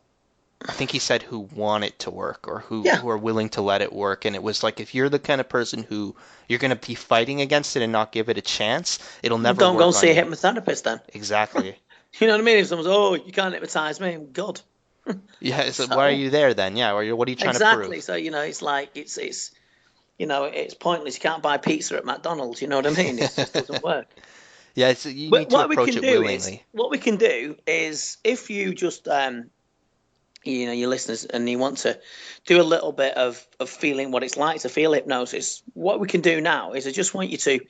[SPEAKER 1] I think he said, who want it to work, or who
[SPEAKER 2] Yeah.
[SPEAKER 1] who are willing to let it work. And it was like, if you're the kind of person who you're going to be fighting against it and not give it a chance, it'll
[SPEAKER 2] Well,
[SPEAKER 1] never
[SPEAKER 2] don't go and
[SPEAKER 1] work on
[SPEAKER 2] see a
[SPEAKER 1] you.
[SPEAKER 2] hypnotherapist then.
[SPEAKER 1] Exactly.
[SPEAKER 2] You know what I mean? If someone's, oh, you can't hypnotize me, good.
[SPEAKER 1] Yeah. So why are
[SPEAKER 2] So
[SPEAKER 1] you there then? Yeah. Or what are you trying to
[SPEAKER 2] exactly.
[SPEAKER 1] prove?
[SPEAKER 2] So it's like it's pointless. You can't buy pizza at McDonald's. You know what I mean? It just doesn't work.
[SPEAKER 1] Yeah. You
[SPEAKER 2] But
[SPEAKER 1] need to approach it willingly.
[SPEAKER 2] what we can do is if you just your listeners and you want to do a little bit of feeling what it's like to feel hypnosis, what we can do now is I just want you to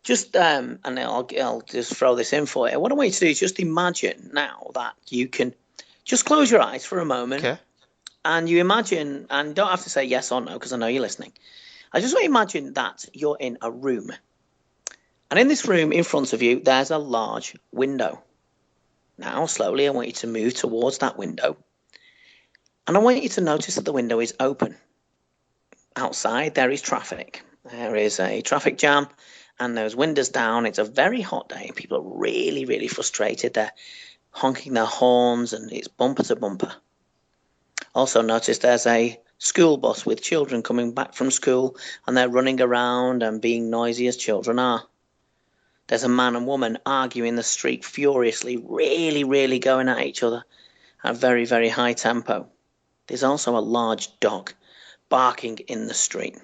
[SPEAKER 2] Just and I'll just throw this in for you. What I want you to do is just imagine now that you can just close your eyes for a moment,
[SPEAKER 1] Okay.
[SPEAKER 2] and you imagine, and don't have to say yes or no because I know you're listening. I just want you to imagine that you're in a room, and in this room in front of you, there's a large window. Now, slowly, I want you to move towards that window, and I want you to notice that the window is open. Outside, there is traffic. There is a traffic jam, and those windows down. It's a very hot day. People are really, really frustrated. They're honking their horns, and it's bumper to bumper. Also, notice there's a school bus with children coming back from school, and they're running around and being noisy as children are. There's a man and woman arguing in the street furiously, really, really going at each other at a very, very high tempo. There's also a large dog barking in the street.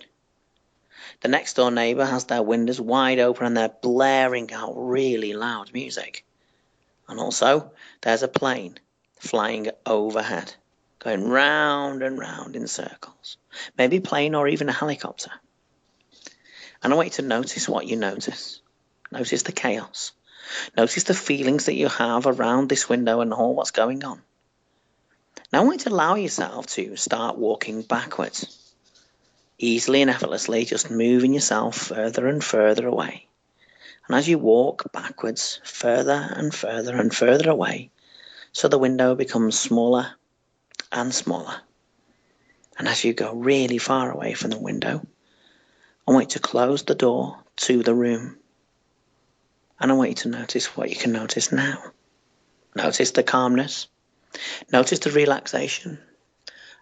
[SPEAKER 2] The next door neighbour has their windows wide open and they're blaring out really loud music. And also, there's a plane flying overhead, going round and round in circles. Maybe a plane or even a helicopter. And I want you to notice what you notice. Notice the chaos. Notice the feelings that you have around this window and all what's going on. Now I want you to allow yourself to start walking backwards. Easily and effortlessly, just moving yourself further and further away. And as you walk backwards, further and further and further away, so the window becomes smaller and smaller. And as you go really far away from the window, I want you to close the door to the room. And I want you to notice what you can notice now. Notice the calmness. Notice the relaxation.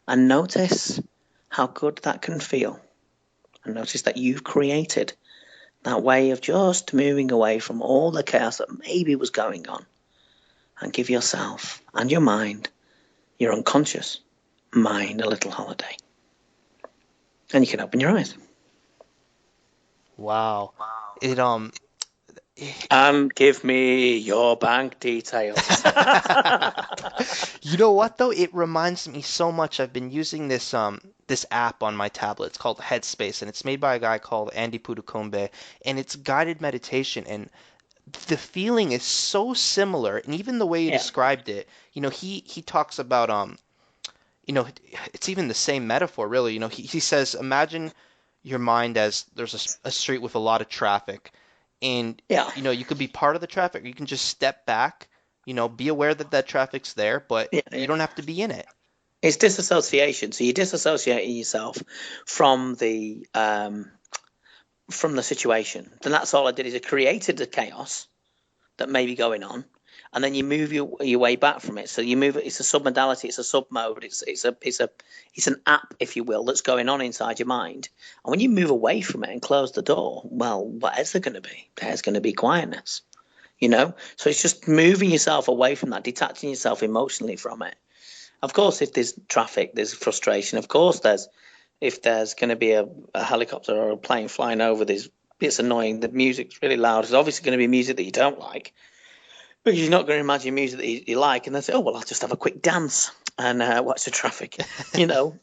[SPEAKER 2] And notice how good that can feel. And notice that you've created that way of just moving away from all the chaos that maybe was going on. And give yourself and your mind, your unconscious mind, a little holiday. And you can open your eyes.
[SPEAKER 1] Wow. It
[SPEAKER 2] And give me your bank details.
[SPEAKER 1] You know what though? It reminds me so much. I've been using this app on my tablet. It's called Headspace, and it's made by a guy called Andy Pudukombe, and it's guided meditation. And the feeling is so similar, and even the way you
[SPEAKER 2] Yeah,
[SPEAKER 1] described it, he talks about it's even the same metaphor really. He says, imagine your mind as there's a street with a lot of traffic, and
[SPEAKER 2] yeah,
[SPEAKER 1] you could be part of the traffic, or you can just step back, be aware that that traffic's there, but
[SPEAKER 2] yeah,
[SPEAKER 1] you
[SPEAKER 2] yeah.
[SPEAKER 1] don't have to be in it.
[SPEAKER 2] It's disassociation. So you're disassociating yourself from the situation. Then that's all I did is I created the chaos that may be going on, and then you move your way back from it. So you move. It's a submodality. It's a submode. It's an app, if you will, that's going on inside your mind. And when you move away from it and close the door, well, what is there going to be? There's going to be quietness. So it's just moving yourself away from that, detaching yourself emotionally from it. Of course, if there's traffic, there's frustration. Of course, if there's going to be a helicopter or a plane flying over, it's annoying. The music's really loud. There's obviously going to be music that you don't like, because you're not going to imagine music that you like and then say, oh, well, I'll just have a quick dance and watch the traffic, you know.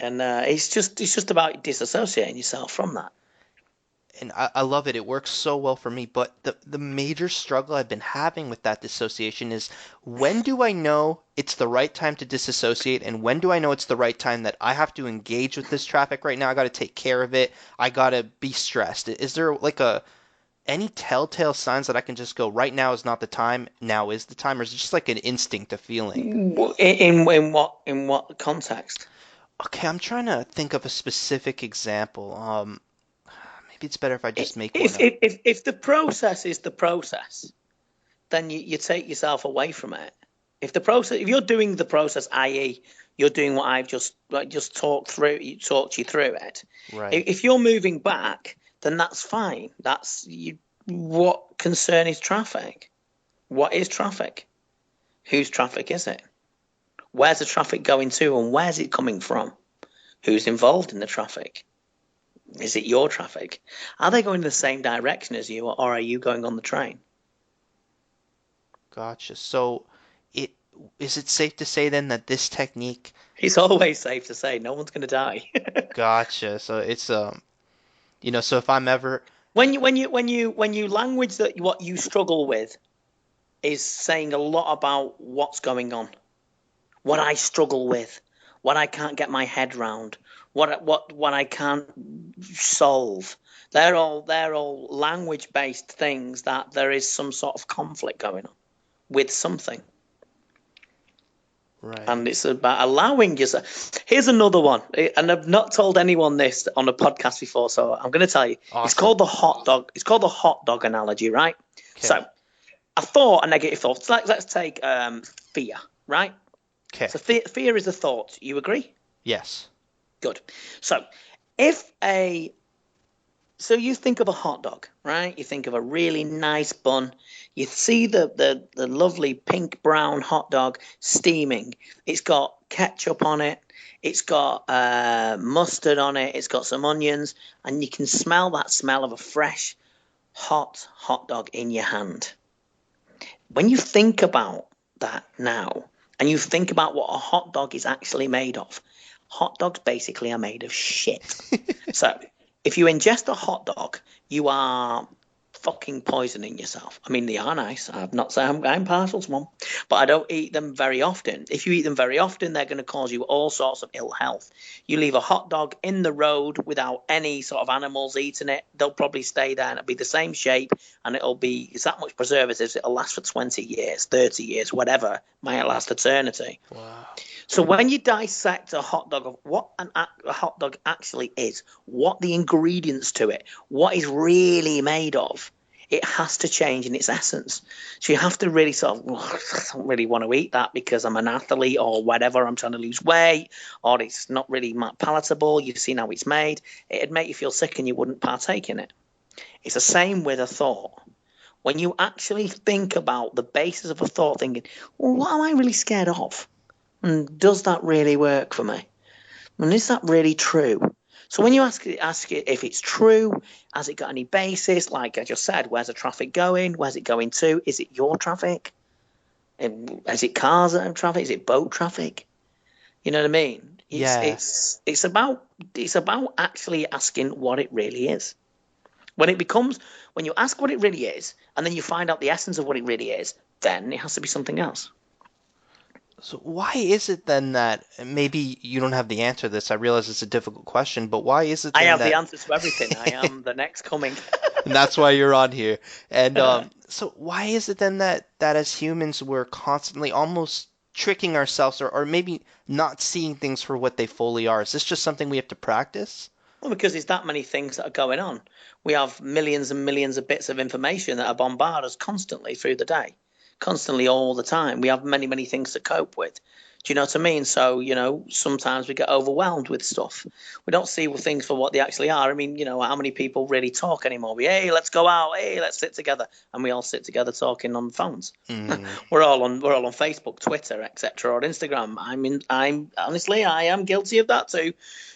[SPEAKER 2] And it's just about disassociating yourself from that.
[SPEAKER 1] And I love it. It works so well for me. But the major struggle I've been having with that dissociation is, when do I know it's the right time to disassociate, and when do I know it's the right time that I have to engage with this traffic right now? I got to take care of it. I got to be stressed. Is there like any telltale signs that I can just go, right now is not the time, now is the time, or is it just like an instinct, a feeling?
[SPEAKER 2] In what context?
[SPEAKER 1] Okay, I'm trying to think of a specific example. Maybe it's better if I just make one
[SPEAKER 2] If
[SPEAKER 1] up.
[SPEAKER 2] if if, if the process is the process, then you take yourself away from it. If you're doing the process, i.e., you're doing what I've just talked you through it.
[SPEAKER 1] Right.
[SPEAKER 2] If you're moving back, then that's fine. That's you. What concern is traffic? What is traffic? Whose traffic is it? Where's the traffic going to, and where's it coming from? Who's involved in the traffic? Is it your traffic? Are they going in the same direction as you, or are you going on the train?
[SPEAKER 1] Gotcha. So, it is it safe to say then that this technique,
[SPEAKER 2] It's always safe to say no one's going to die.
[SPEAKER 1] gotcha. So it's so if I'm ever
[SPEAKER 2] When you language that what you struggle with is saying a lot about what's going on, what I struggle with, what I can't get my head round, what I can't solve. They're all language based things that there is some sort of conflict going on with something.
[SPEAKER 1] Right.
[SPEAKER 2] And it's about allowing yourself. Here's another one, and I've not told anyone this on a podcast before, so I'm going to tell you.
[SPEAKER 1] Awesome.
[SPEAKER 2] It's called the hot dog. It's called the hot dog analogy, right?
[SPEAKER 1] Okay.
[SPEAKER 2] So, a thought, a negative thought. Let's take fear, right?
[SPEAKER 1] Okay.
[SPEAKER 2] So fear is a thought. You agree?
[SPEAKER 1] Yes.
[SPEAKER 2] Good. So you think of a hot dog, right? You think of a really nice bun. You see the lovely pink brown hot dog steaming. It's got ketchup on it. It's got mustard on it. It's got some onions, and you can smell that smell of a fresh, hot dog in your hand. When you think about that now, and you think about what a hot dog is actually made of, hot dogs basically are made of shit. So if you ingest a hot dog, you are fucking poisoning yourself. I mean, they are nice. I'm not saying I'm partial to one, but I don't eat them very often. If you eat them very often, they're going to cause you all sorts of ill health. You leave a hot dog in the road without any sort of animals eating it, they'll probably stay there and it'll be the same shape, and it's that much preservatives, it'll last for 20 years, 30 years, whatever, might last eternity.
[SPEAKER 1] Wow.
[SPEAKER 2] So when you dissect a hot dog of what a hot dog actually is, what the ingredients to it, what it's really made of, it has to change in its essence. So you have to really sort of, I don't really want to eat that because I'm an athlete or whatever, I'm trying to lose weight, or it's not really palatable, you've seen how it's made. It'd make you feel sick and you wouldn't partake in it. It's the same with a thought. When you actually think about the basis of a thought, thinking, well, what am I really scared of? And does that really work for me? And is that really true? So when you ask it if it's true, has it got any basis? Like I just said, where's the traffic going? Where's it going to? Is it your traffic? Is it cars that have traffic? Is it boat traffic? You know what I mean? It's about actually asking what it really is. When you ask what it really is, and then you find out the essence of what it really is, then it has to be something else.
[SPEAKER 1] So why is it then that maybe you don't have the answer to this? I realize it's a difficult question, but why is it then
[SPEAKER 2] I have
[SPEAKER 1] that
[SPEAKER 2] the answers to everything. I am the next coming.
[SPEAKER 1] and that's why you're on here. And so why is it then that as humans we're constantly almost tricking ourselves or maybe not seeing things for what they fully are? Is this just something we have to practice?
[SPEAKER 2] Well, because there's that many things that are going on. We have millions and millions of bits of information that are bombarded us constantly through the day, constantly all the time. We have many, many things to cope with. Do you know what I mean? So, sometimes we get overwhelmed with stuff. We don't see things for what they actually are. I mean, how many people really talk anymore? Hey, let's go out. Hey, let's sit together. And we all sit together talking on phones. We're all on Facebook, Twitter, etc., or Instagram. I'm honestly, I am guilty of that too.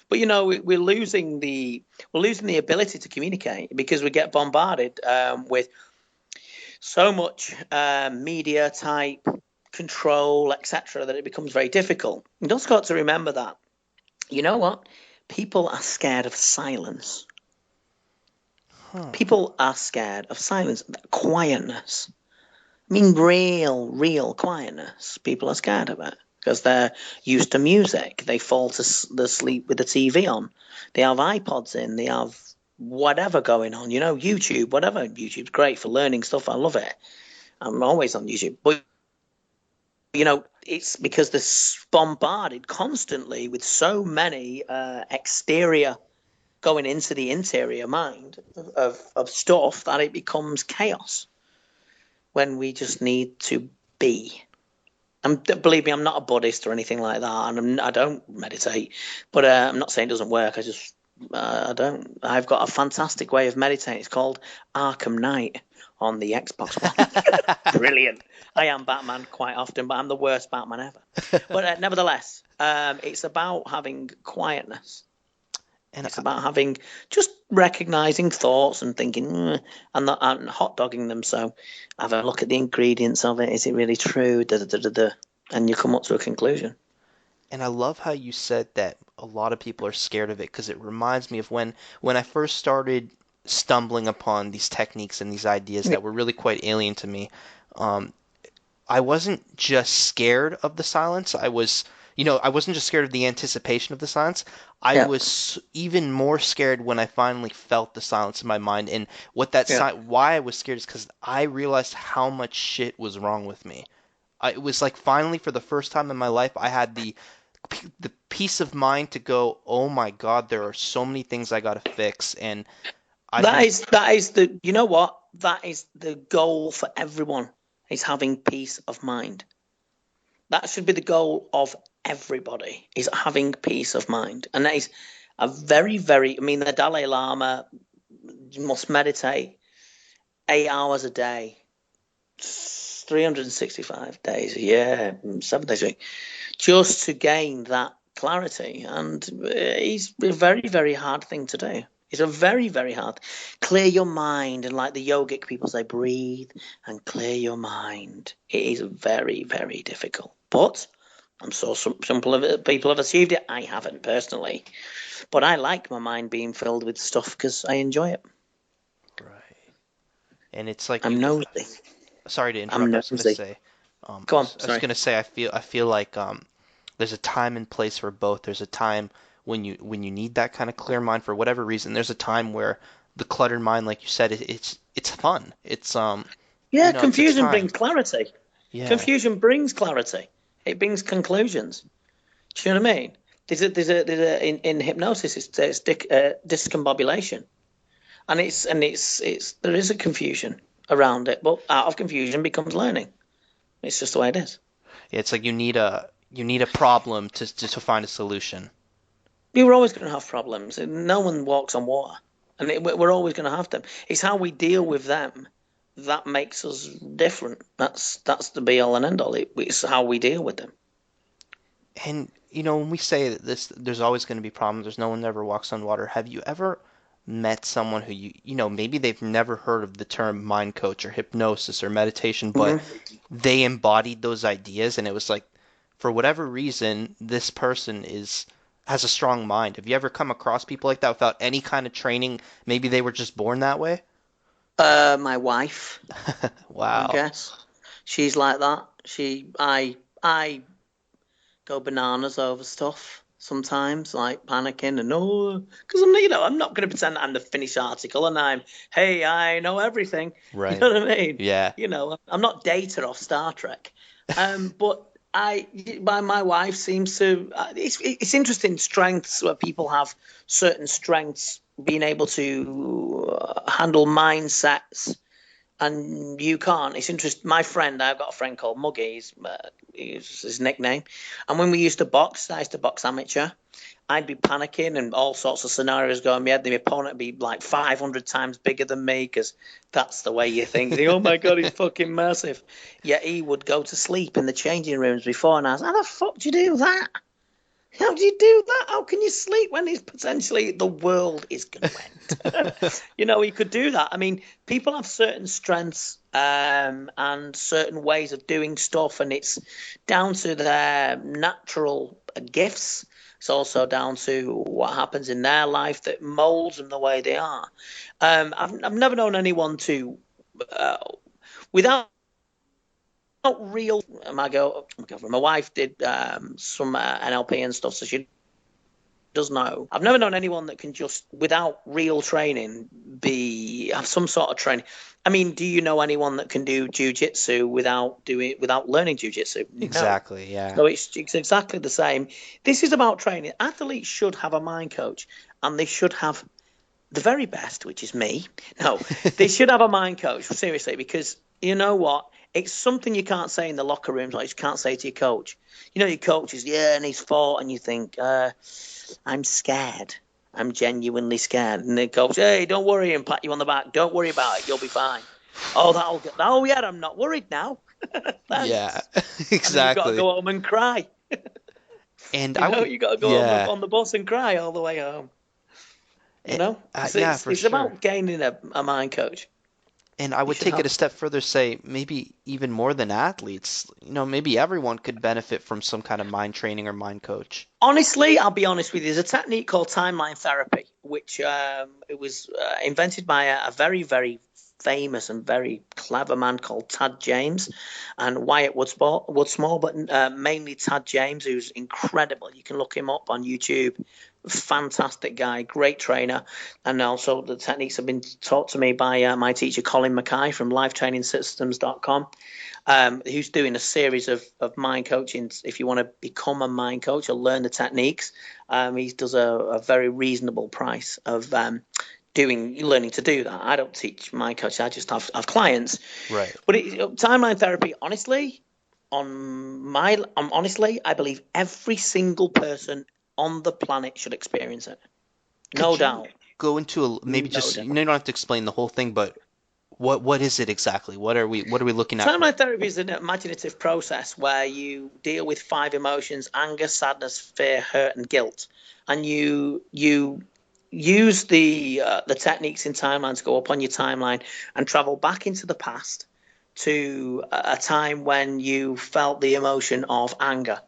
[SPEAKER 2] But we're losing the ability to communicate because we get bombarded with so much media type control, etc., that it becomes very difficult. You've also got to remember that, you know what? People are scared of silence. People are scared of silence, quietness. I mean, real quietness. People are scared of it because they're used to music. They fall to sleep with the TV on. They have iPods in. They have whatever going on. YouTube, whatever. YouTube's great for learning stuff. I love it. I'm always on YouTube. But it's because they're bombarded constantly with so many exterior going into the interior mind of stuff that it becomes chaos when we just need to be. And believe me, I'm not a Buddhist or anything like that, and I don't meditate. But I'm not saying it doesn't work. I don't. I've got a fantastic way of meditating. It's called Arkham Knight on the Xbox One. Brilliant. I am Batman quite often, but I'm the worst Batman ever. But nevertheless, it's about having quietness. And it's about having just recognizing thoughts and thinking and hot dogging them. So have a look at the ingredients of it. Is it really true? And you come up to a conclusion.
[SPEAKER 1] And I love how you said that a lot of people are scared of it because it reminds me of when I first started stumbling upon these techniques and these ideas that were really quite alien to me, um, I wasn't just scared of the silence. I wasn't just scared of the anticipation of the silence. I
[SPEAKER 2] Yeah.
[SPEAKER 1] was even more scared when I finally felt the silence in my mind. And
[SPEAKER 2] Yeah.
[SPEAKER 1] why I was scared is because I realized how much shit was wrong with me. It was like finally, for the first time in my life, I had the peace of mind to go, oh my God, there are so many things I gotta fix. And I've been,
[SPEAKER 2] That is the, you know what? That is the goal for everyone, is having peace of mind. That should be the goal of everybody, is having peace of mind. And that is a very, very, I mean, the Dalai Lama must meditate 8 hours a day, 365 days a year, 7 days a week, just to gain that clarity. And it's a very, very hard thing to do. It's a very, very hard. Clear your mind, and like the yogic people say, breathe and clear your mind. It is very, very difficult. But I'm sure some people have achieved it. I haven't personally, but I like my mind being filled with stuff because I enjoy it.
[SPEAKER 1] right. And it's like
[SPEAKER 2] I'm nosy.
[SPEAKER 1] sorry to
[SPEAKER 2] I'm
[SPEAKER 1] interrupt.
[SPEAKER 2] nosy. Go on.
[SPEAKER 1] I was
[SPEAKER 2] Sorry.
[SPEAKER 1] gonna say I feel like there's a time and place for both. There's a time when you need that kind of clear mind for whatever reason. There's a time where the cluttered mind, like you said, it's fun.
[SPEAKER 2] Yeah,
[SPEAKER 1] It's a
[SPEAKER 2] confusion
[SPEAKER 1] time.
[SPEAKER 2] brings clarity.
[SPEAKER 1] Yeah.
[SPEAKER 2] Confusion brings clarity. It brings conclusions. Do you know what I mean? In hypnosis, it's discombobulation, and it's there is a confusion around it, but out of confusion becomes learning. It's just the way it is.
[SPEAKER 1] It's like you need a problem to find a solution.
[SPEAKER 2] We're always going to have problems. No one walks on water, and we're always going to have them. It's how we deal with them that makes us different. That's the be all and end all. It's how we deal with them.
[SPEAKER 1] And when we say that there's always going to be problems, there's no one that ever walks on water. Have you ever met someone who maybe they've never heard of the term mind coach or hypnosis or meditation, but
[SPEAKER 2] Hmm.
[SPEAKER 1] they embodied those ideas and it was like, for whatever reason, this person has a strong mind. Have you ever come across people like that without any kind of training? Maybe they were just born that way?
[SPEAKER 2] My wife, I
[SPEAKER 1] Wow.
[SPEAKER 2] guess, she's like that. I go bananas over stuff sometimes, like panicking and oh, because I'm not going to pretend that I'm the finished article and hey, I know everything. You
[SPEAKER 1] Right.
[SPEAKER 2] know what I mean?
[SPEAKER 1] Yeah.
[SPEAKER 2] I'm not Data off Star Trek. But my wife seems to. It's interesting strengths where people have certain strengths, being able to handle mindsets and you can't. It's interesting. My friend, I've got a friend called Muggy. He's his nickname. And when we used to box, I used to box amateur. I'd be panicking and all sorts of scenarios going in my head. The opponent would be like 500 times bigger than me because that's the way you think. Oh my God, he's fucking massive. Yet he would go to sleep in the changing rooms before, and I was, how the fuck do you do that? How do you do that? How can you sleep when it's potentially the world is going to end? He could do that. I mean, people have certain strengths and certain ways of doing stuff, and it's down to their natural gifts. It's also down to what happens in their life that molds them the way they are. I've never known anyone to, uh, without real. My wife did some NLP and stuff, so she does know. I've never known anyone that can just, without real training, have some sort of training. I mean, do you know anyone that can do jujitsu without learning jujitsu? No.
[SPEAKER 1] Exactly. Yeah.
[SPEAKER 2] So it's exactly the same. This is about training. Athletes should have a mind coach, and they should have the very best, which is me. No, they should have a mind coach, seriously, because you know what? It's something you can't say in the locker rooms, like you can't say to your coach. Your coach is, yeah, and he's fought, and you think, I'm scared. I'm genuinely scared. And the coach, hey, don't worry, and pat you on the back. Don't worry about it. You'll be fine. Oh, oh, yeah, I'm not worried now.
[SPEAKER 1] Yeah.
[SPEAKER 2] Thanks. And then you've got to
[SPEAKER 1] Exactly.
[SPEAKER 2] go home and cry.
[SPEAKER 1] And I would,
[SPEAKER 2] You got to go home
[SPEAKER 1] yeah.
[SPEAKER 2] on the bus and cry all the way home.
[SPEAKER 1] Eh,
[SPEAKER 2] It's,
[SPEAKER 1] yeah,
[SPEAKER 2] it's,
[SPEAKER 1] for
[SPEAKER 2] it's
[SPEAKER 1] sure.
[SPEAKER 2] about gaining a mind coach.
[SPEAKER 1] And I
[SPEAKER 2] You
[SPEAKER 1] would
[SPEAKER 2] should
[SPEAKER 1] take it
[SPEAKER 2] have.
[SPEAKER 1] a step further, say maybe even more than athletes. Maybe everyone could benefit from some kind of mind training or mind coach.
[SPEAKER 2] Honestly, I'll be honest with you. There's a technique called timeline therapy, which it was invented by a very, very famous and very clever man called Tad James and Wyatt Woodsmall, but mainly Tad James, who's incredible. You can look him up on YouTube. Fantastic guy, great trainer. And also the techniques have been taught to me by my teacher, Colin Mcall from lifetrainingsystems.com. Who's doing a series of mind coaching. If you want to become a mind coach or learn the techniques, he does a very reasonable price of learning to do that. I don't teach mind coaching. I just have clients.
[SPEAKER 1] Right.
[SPEAKER 2] But timeline therapy, honestly, honestly, I believe every single person on the planet should experience it. No
[SPEAKER 1] Could you
[SPEAKER 2] doubt.
[SPEAKER 1] go into maybe
[SPEAKER 2] No
[SPEAKER 1] just,
[SPEAKER 2] doubt.
[SPEAKER 1] you don't have to explain the whole thing, but what is it exactly? What are we looking at?
[SPEAKER 2] Timeline therapy is an imaginative process where you deal with 5 emotions: anger, sadness, fear, hurt, and guilt, and you use the techniques in timeline to go up on your timeline and travel back into the past to a time when you felt the emotion of anger,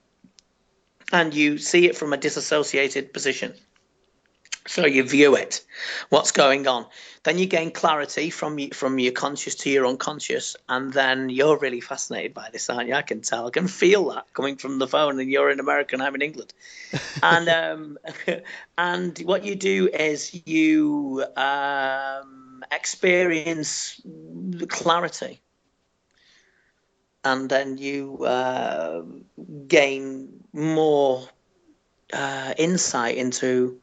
[SPEAKER 2] and you see it from a disassociated position. So you view it, what's going on. Then you gain clarity from your conscious to your unconscious, and then you're really fascinated by this, aren't you? I can tell. I can feel that coming from the phone, and you're in America and I'm in England. And and what you do is you experience clarity, and then you gain more insight into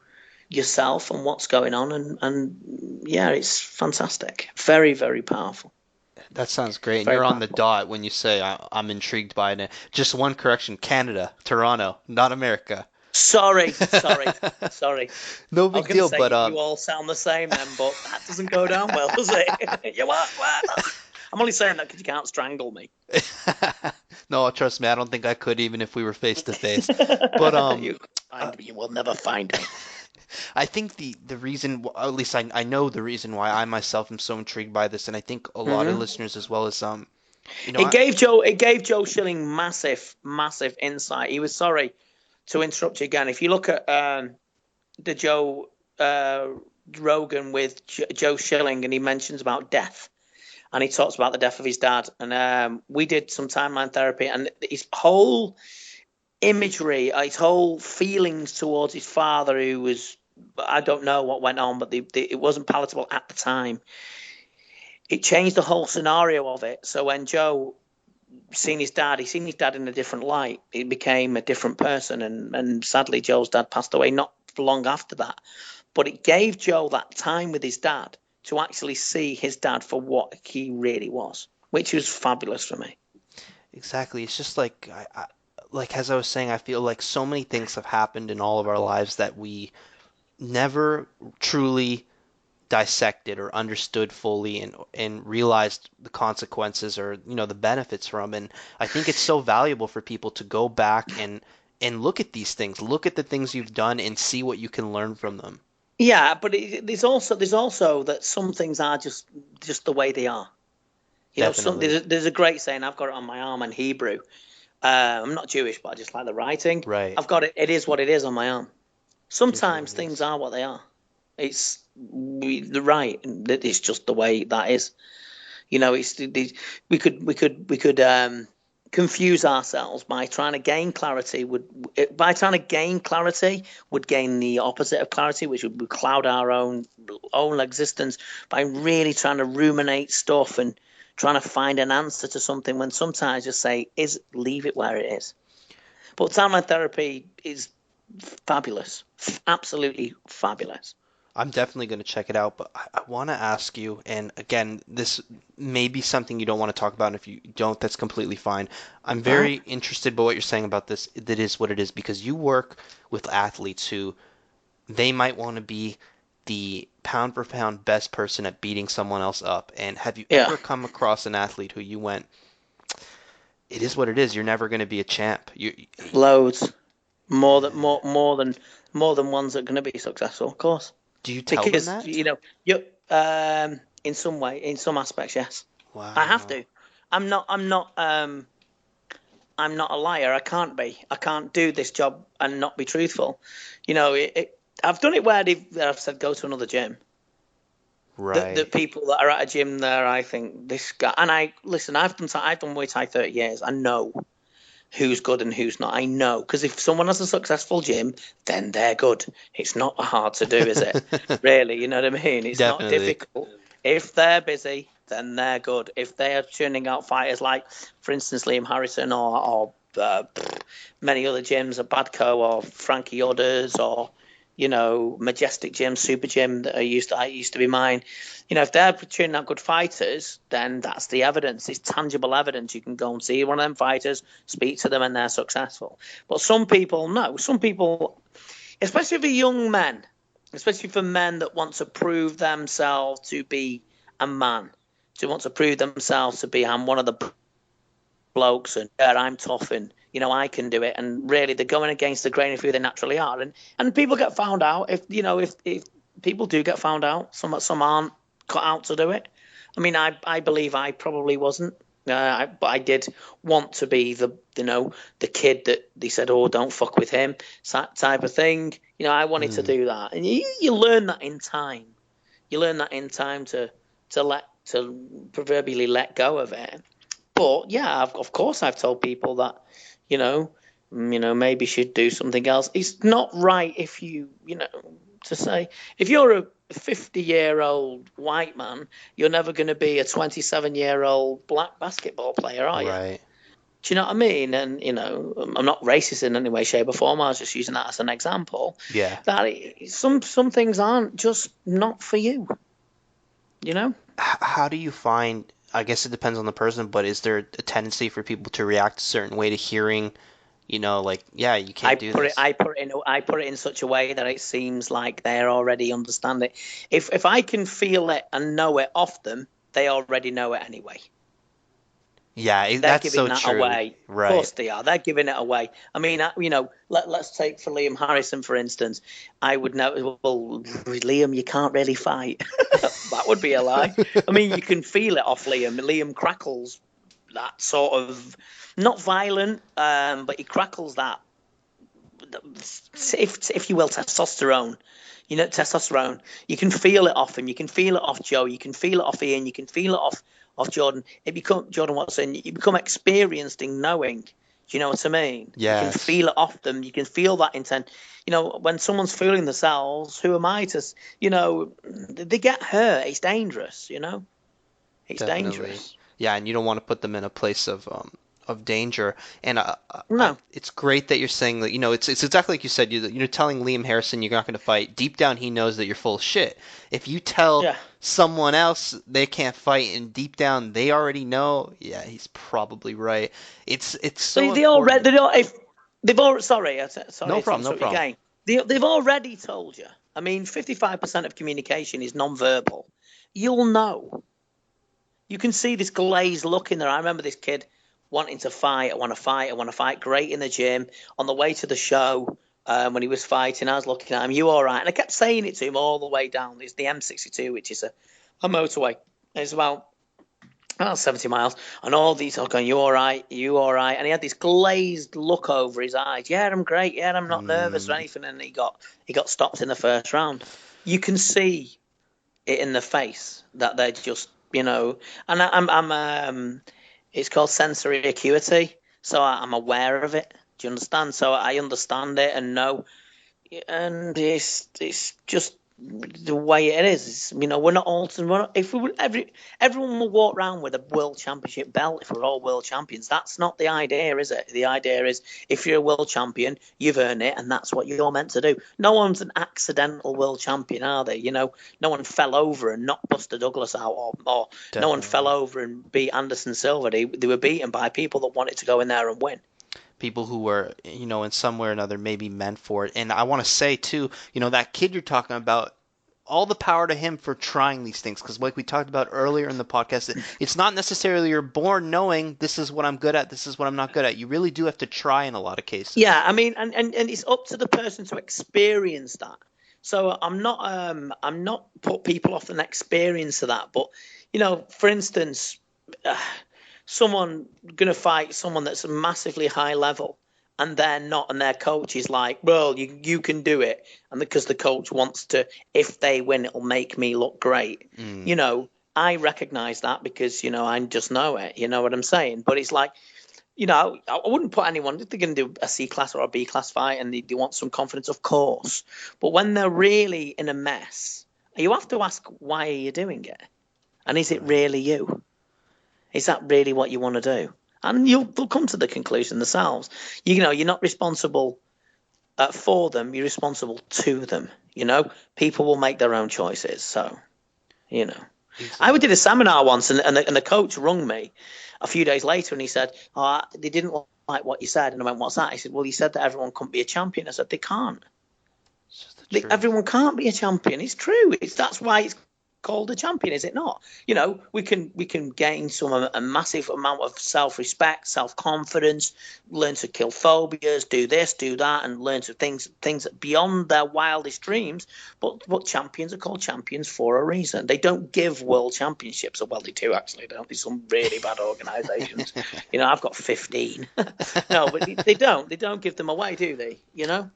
[SPEAKER 2] yourself and what's going on, and yeah, it's fantastic, very, very powerful,
[SPEAKER 1] That sounds great. And
[SPEAKER 2] very
[SPEAKER 1] you're on the
[SPEAKER 2] powerful.
[SPEAKER 1] dot when you say I'm intrigued by it. Just one correction, Canada, Toronto, not America.
[SPEAKER 2] Sorry.
[SPEAKER 1] No
[SPEAKER 2] I was
[SPEAKER 1] big
[SPEAKER 2] going to
[SPEAKER 1] deal,
[SPEAKER 2] say
[SPEAKER 1] but
[SPEAKER 2] you all sound the same then, but that doesn't go down well, does it? You what? I'm only saying that because you can't strangle me.
[SPEAKER 1] no, trust me, I don't think I could even if we were face to face. But
[SPEAKER 2] You
[SPEAKER 1] uh,
[SPEAKER 2] find me, you will never find me.
[SPEAKER 1] I think the reason, at least I know the reason why I myself am so intrigued by this, and I think a lot of
[SPEAKER 2] Hmm.
[SPEAKER 1] listeners as well as
[SPEAKER 2] It gave Joe Schilling massive insight. He was sorry to interrupt you again. If you look at the Joe Rogan with Joe Schilling, and he mentions about death, and he talks about the death of his dad, and we did some timeline therapy, and his whole imagery, his whole feelings towards his father, who was, I don't know what went on, but it wasn't palatable at the time. It changed the whole scenario of it. So when Joe he seen his dad in a different light. He became a different person, and sadly, Joe's dad passed away not long after that. But it gave Joe that time with his dad to actually see his dad for what he really was, which was fabulous for me.
[SPEAKER 1] exactly. It's just like like as I was saying, I feel like so many things have happened in all of our lives that we never truly dissected or understood fully and realized the consequences or the benefits from. And I think it's so valuable for people to go back and look at these things, look at the things you've done and see what you can learn from them.
[SPEAKER 2] Yeah, but there's also that some things are just the way they are.
[SPEAKER 1] Definitely.
[SPEAKER 2] There's a great saying. I've got it on my arm in Hebrew. I'm not Jewish, but I just like the writing.
[SPEAKER 1] Right.
[SPEAKER 2] I've got it. It is what it is on my arm.
[SPEAKER 1] It is what
[SPEAKER 2] Sometimes
[SPEAKER 1] it
[SPEAKER 2] things
[SPEAKER 1] is.
[SPEAKER 2] are what they are. The right. It's just the way that is. We could confuse ourselves by trying to gain clarity. Would gain the opposite of clarity, which would cloud our own existence by really trying to ruminate stuff and trying to find an answer to something. When sometimes just say is leave it where it is. But timeline therapy is fabulous, absolutely fabulous.
[SPEAKER 1] I'm definitely going to check it out, but I want to ask you, and again, this may be something you don't want to talk about, and if you don't, that's completely fine. I'm
[SPEAKER 2] Right?
[SPEAKER 1] very interested by what you're saying about this. That is what it is, because you work with athletes who they might want to be the pound for pound best person at beating someone else up. And have you
[SPEAKER 2] Yeah,
[SPEAKER 1] ever come across an athlete who you went, it is what it is, you're never going to be a champ.
[SPEAKER 2] loads. More than
[SPEAKER 1] Yeah.
[SPEAKER 2] more than ones that are going to be successful, of course.
[SPEAKER 1] Do you tell them
[SPEAKER 2] Because
[SPEAKER 1] that?
[SPEAKER 2] you in some way, in some aspects, yes. I have
[SPEAKER 1] Wow.
[SPEAKER 2] to. I'm not. I'm not a liar. I can't be. I can't do this job and not be truthful. I've done it where I've said go to another gym. The
[SPEAKER 1] Right.
[SPEAKER 2] people that are at a gym there, I think this guy. And I've done Muay Thai 30 years. I know who's good and who's not. I know, because if someone has a successful gym, then they're good. It's not hard to do, is it? Really, you know what I mean? It's not
[SPEAKER 1] Definitely.
[SPEAKER 2] difficult. If they're busy, then they're good. If they are churning out fighters like, for instance, Liam Harrison or many other gyms, a Badco or Frankie Udders or Majestic Gym, Super Gym that I used to be mine. If they're churning out good fighters, then that's the evidence. It's tangible evidence. You can go and see one of them fighters, speak to them, and they're successful. But some people, no. Some people, especially for young men, especially for men that want to prove themselves to be a man, to want to prove themselves to be, I'm one of the blokes, and I'm tough, and I can do it, and really they're going against the grain of who they naturally are, and people get found out. If people do get found out, some aren't cut out to do it. I mean, I believe I probably wasn't, but I did want to be the kid that they said, oh, don't fuck with him, type of thing. I wanted to
[SPEAKER 1] Mm.
[SPEAKER 2] do that, and you learn that in time. You learn that in time to proverbially let go of it. But yeah, of course, I've told people that, you know, maybe should do something else. It's not right if to say if you're a 50-year-old white man, you're never going to be a 27-year-old black basketball player, are you?
[SPEAKER 1] Right.
[SPEAKER 2] Do you know what I mean? And I'm not racist in any way, shape, or form. I was just using that as an example.
[SPEAKER 1] Yeah.
[SPEAKER 2] That some things aren't just not for you. You know.
[SPEAKER 1] How do you find, I guess it depends on the person, but is there a tendency for people to react a certain way to hearing, like, yeah, you
[SPEAKER 2] I
[SPEAKER 1] can't do
[SPEAKER 2] put it
[SPEAKER 1] this?
[SPEAKER 2] I put it in I put it in such a way that it seems like they already understand it. If I can feel it and know it off them, they already know it anyway.
[SPEAKER 1] Yeah,
[SPEAKER 2] They're
[SPEAKER 1] that's
[SPEAKER 2] giving
[SPEAKER 1] so
[SPEAKER 2] that
[SPEAKER 1] true.
[SPEAKER 2] away. Of
[SPEAKER 1] Right.
[SPEAKER 2] course they are. They're giving it away. I mean, let's take for Liam Harrison, for instance. I would know, well, Liam, you can't really fight. That would be a lie. I mean, you can feel it off Liam. Liam crackles that sort of, not violent, but he crackles that, if you will, testosterone. Testosterone. You can feel it off him. You can feel it off Joe. You can feel it off Ian. You can feel it off Jordan. Jordan Watson. You become experienced in knowing. Do you know what I mean? You can
[SPEAKER 1] Yes,
[SPEAKER 2] feel it off them. You can feel that intent. When someone's feeling themselves, who am I to? They get hurt. It's dangerous. It's
[SPEAKER 1] definitely.
[SPEAKER 2] dangerous.
[SPEAKER 1] Yeah, and you don't want to put them in a place of danger. And
[SPEAKER 2] No.
[SPEAKER 1] it's great that you're saying that, it's exactly like you said. You're telling Liam Harrison you're not going to fight. Deep down, he knows that you're full of shit. If you tell
[SPEAKER 2] Yeah.
[SPEAKER 1] someone else they can't fight, and deep down they already know, yeah, he's probably right. It's so
[SPEAKER 2] They already.
[SPEAKER 1] important.
[SPEAKER 2] They don't. If they've already.
[SPEAKER 1] No
[SPEAKER 2] Sorry to
[SPEAKER 1] problem, no
[SPEAKER 2] interrupt you
[SPEAKER 1] problem.
[SPEAKER 2] again. They've already told you. I mean, 55% of communication is non-verbal. You'll know. You can see this glazed look in there. I remember this kid wanting to fight. I want to fight. I want to fight. Great in the gym. On the way to the show, when he was fighting, I was looking at him. You all right? And I kept saying it to him all the way down. It's the M62, which is a motorway. It's about 70 miles, and all these are going, you all right? You all right? And he had this glazed look over his eyes. Yeah, I'm great. Yeah, I'm not nervous or
[SPEAKER 1] Mm,
[SPEAKER 2] anything. And he got stopped in the first round. You can see it in the face that they're just, and it's called sensory acuity. So I'm aware of it. Do you understand? So I understand it and know, and it's just the way it is. We're not all. If we were everyone will walk around with a world championship belt. If we're all world champions, that's not the idea, is it? The idea is if you're a world champion, you've earned it, and that's what you're meant to do. No one's an accidental world champion, are they? No one fell over and knocked Buster Douglas out, or no one fell
[SPEAKER 1] definitely.
[SPEAKER 2] over and beat Anderson Silva. They were beaten by people that wanted to go in there and win.
[SPEAKER 1] People who were, in some way or another maybe meant for it. And I want to say too, that kid you're talking about, all the power to him for trying these things. Because like we talked about earlier in the podcast, it's not necessarily you're born knowing this is what I'm good at, this is what I'm not good at. You really do have to try in a lot of
[SPEAKER 2] Yeah,
[SPEAKER 1] cases.
[SPEAKER 2] I mean, and it's up to the person to experience that. So I'm not put people off an experience of that. But, for instance, someone going to fight someone that's a massively high level and they're not, and their coach is like, well, you can do it. And because the coach wants to, if they win, it'll make me look great. I recognize that because, I just know it. You know what I'm saying? But it's like, I wouldn't put anyone, if they're going to do a C class or a B class fight and they want some confidence, of course. But when they're really in a mess, you have to ask, why are you doing it? And is it really you? Is that really what you want to do? And they'll come to the conclusion themselves. You're not responsible for them. You're responsible to them. People will make their own choices. So,
[SPEAKER 1] Exactly.
[SPEAKER 2] I did a seminar once, and the coach rung me a few days later, and he said, "Oh, they didn't like what you said." And I went, "What's that?" He said, "Well, you said that everyone couldn't be a champion." I said, "They can't.
[SPEAKER 1] It's just the truth.
[SPEAKER 2] Everyone can't be a champion. It's true. That's why it's called a champion, is it not? We can gain a massive amount of self-respect, self-confidence, learn to kill phobias, do this, do that, and learn to things beyond their wildest dreams. But champions are called champions for a reason. They don't give world championships, or well, they do actually, don't they? Some really bad organisations. I've got 15. No, but they don't. They don't give them away, do they?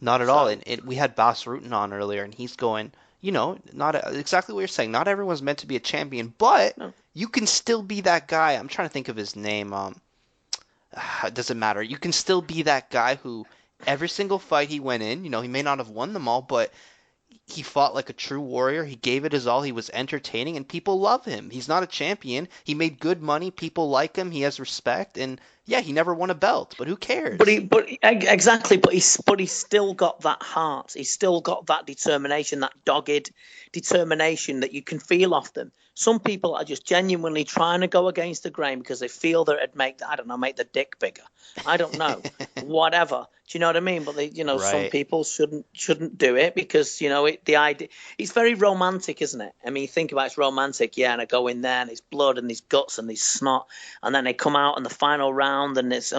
[SPEAKER 1] Not at all. And we had Bas Rutten on earlier, and he's going, not exactly what you're saying. Not everyone's meant to be a champion, but you can still be that guy. I'm trying to think of his name. It doesn't matter. You can still be that guy who every single fight he went in, he may not have won them all, but he fought like a true warrior. He gave it his all. He was entertaining, and people love him. He's not a champion. He made good money. People like him. He has respect, and yeah, he never won a belt, but who cares?
[SPEAKER 2] Exactly. But he's still got that heart. He's still got that determination, that dogged determination that you can feel off them. Some people are just genuinely trying to go against the grain because they feel that it'd make the dick bigger. I don't know, whatever. Do you know what I mean? But
[SPEAKER 1] Right.
[SPEAKER 2] some people shouldn't do it because the idea. It's very romantic, isn't it? I mean, you think about it's romantic, yeah. And I go in there and there's blood and there's guts and there's snot, and then they come out in the final round and this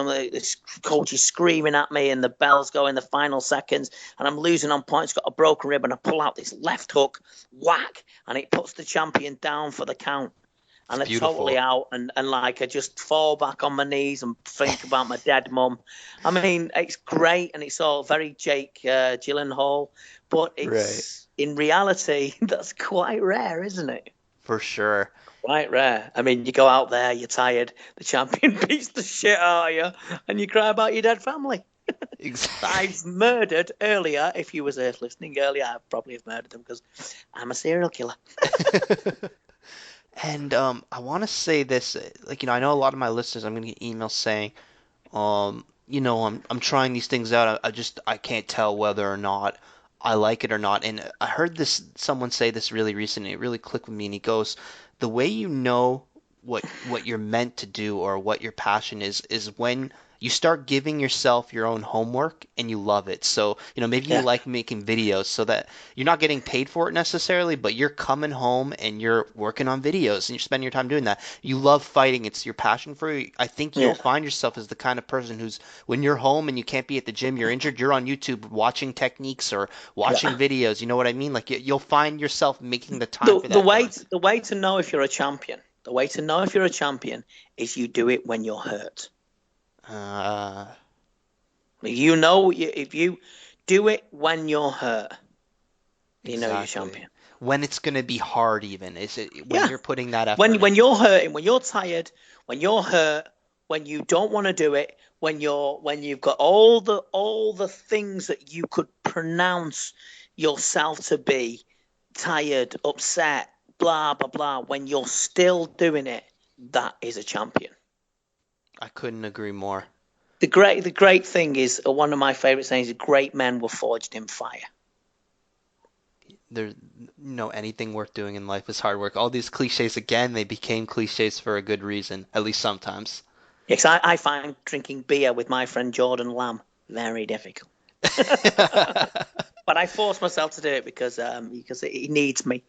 [SPEAKER 2] coach is screaming at me and the bells go in the final seconds and I'm losing on points, got a broken rib, and I pull out this left hook, whack, and it puts the champion down for the count. And I'm totally out, and like I just fall back on my knees and think about my dead mum. I mean, it's great, and it's all very Jake Gyllenhaal, but it's in reality that's quite rare, isn't it?
[SPEAKER 1] For sure.
[SPEAKER 2] Quite rare. I mean, you go out there, you're tired, the champion beats the shit out of you, and you cry about your dead family.
[SPEAKER 1] Exactly.
[SPEAKER 2] I've murdered earlier. If you was listening earlier, I probably have murdered them because I'm a serial killer.
[SPEAKER 1] And I want to say this, I know a lot of my listeners, I'm going to get emails saying, I'm trying these things out. I can't tell whether or not I like it or not. And I heard someone say this really recently. It really clicked with me. And he goes, the way you know what you're meant to do or what your passion is when you start giving yourself your own homework and you love it. So, maybe you like making videos so that you're not getting paid for it necessarily, but you're coming home and you're working on videos and you're spending your time doing that. You love fighting. It's your passion for it. I think you'll find yourself as the kind of person who's, when you're home and you can't be at the gym, you're injured, you're on YouTube watching techniques or watching videos. You know what I mean? Like you'll find yourself making the time for that.
[SPEAKER 2] The way to know if you're a champion, is you do it when you're hurt. If you do it when you're hurt, you know you're a champion.
[SPEAKER 1] When it's going to be hard, even is it when you're putting that effort
[SPEAKER 2] when you're hurting, when you're tired, when you're hurt, when you don't want to do it, when you've got all the things that you could pronounce yourself to be, tired, upset, blah blah blah, when you're still doing it, that is a champion.
[SPEAKER 1] I couldn't agree more.
[SPEAKER 2] The great thing is, one of my favorite sayings is, great men were forged in fire.
[SPEAKER 1] There's anything worth doing in life is hard work. All these cliches, again, they became cliches for a good reason, at least sometimes.
[SPEAKER 2] Yes, I find drinking beer with my friend Jordan Lamb very difficult. But I force myself to do it because he needs me.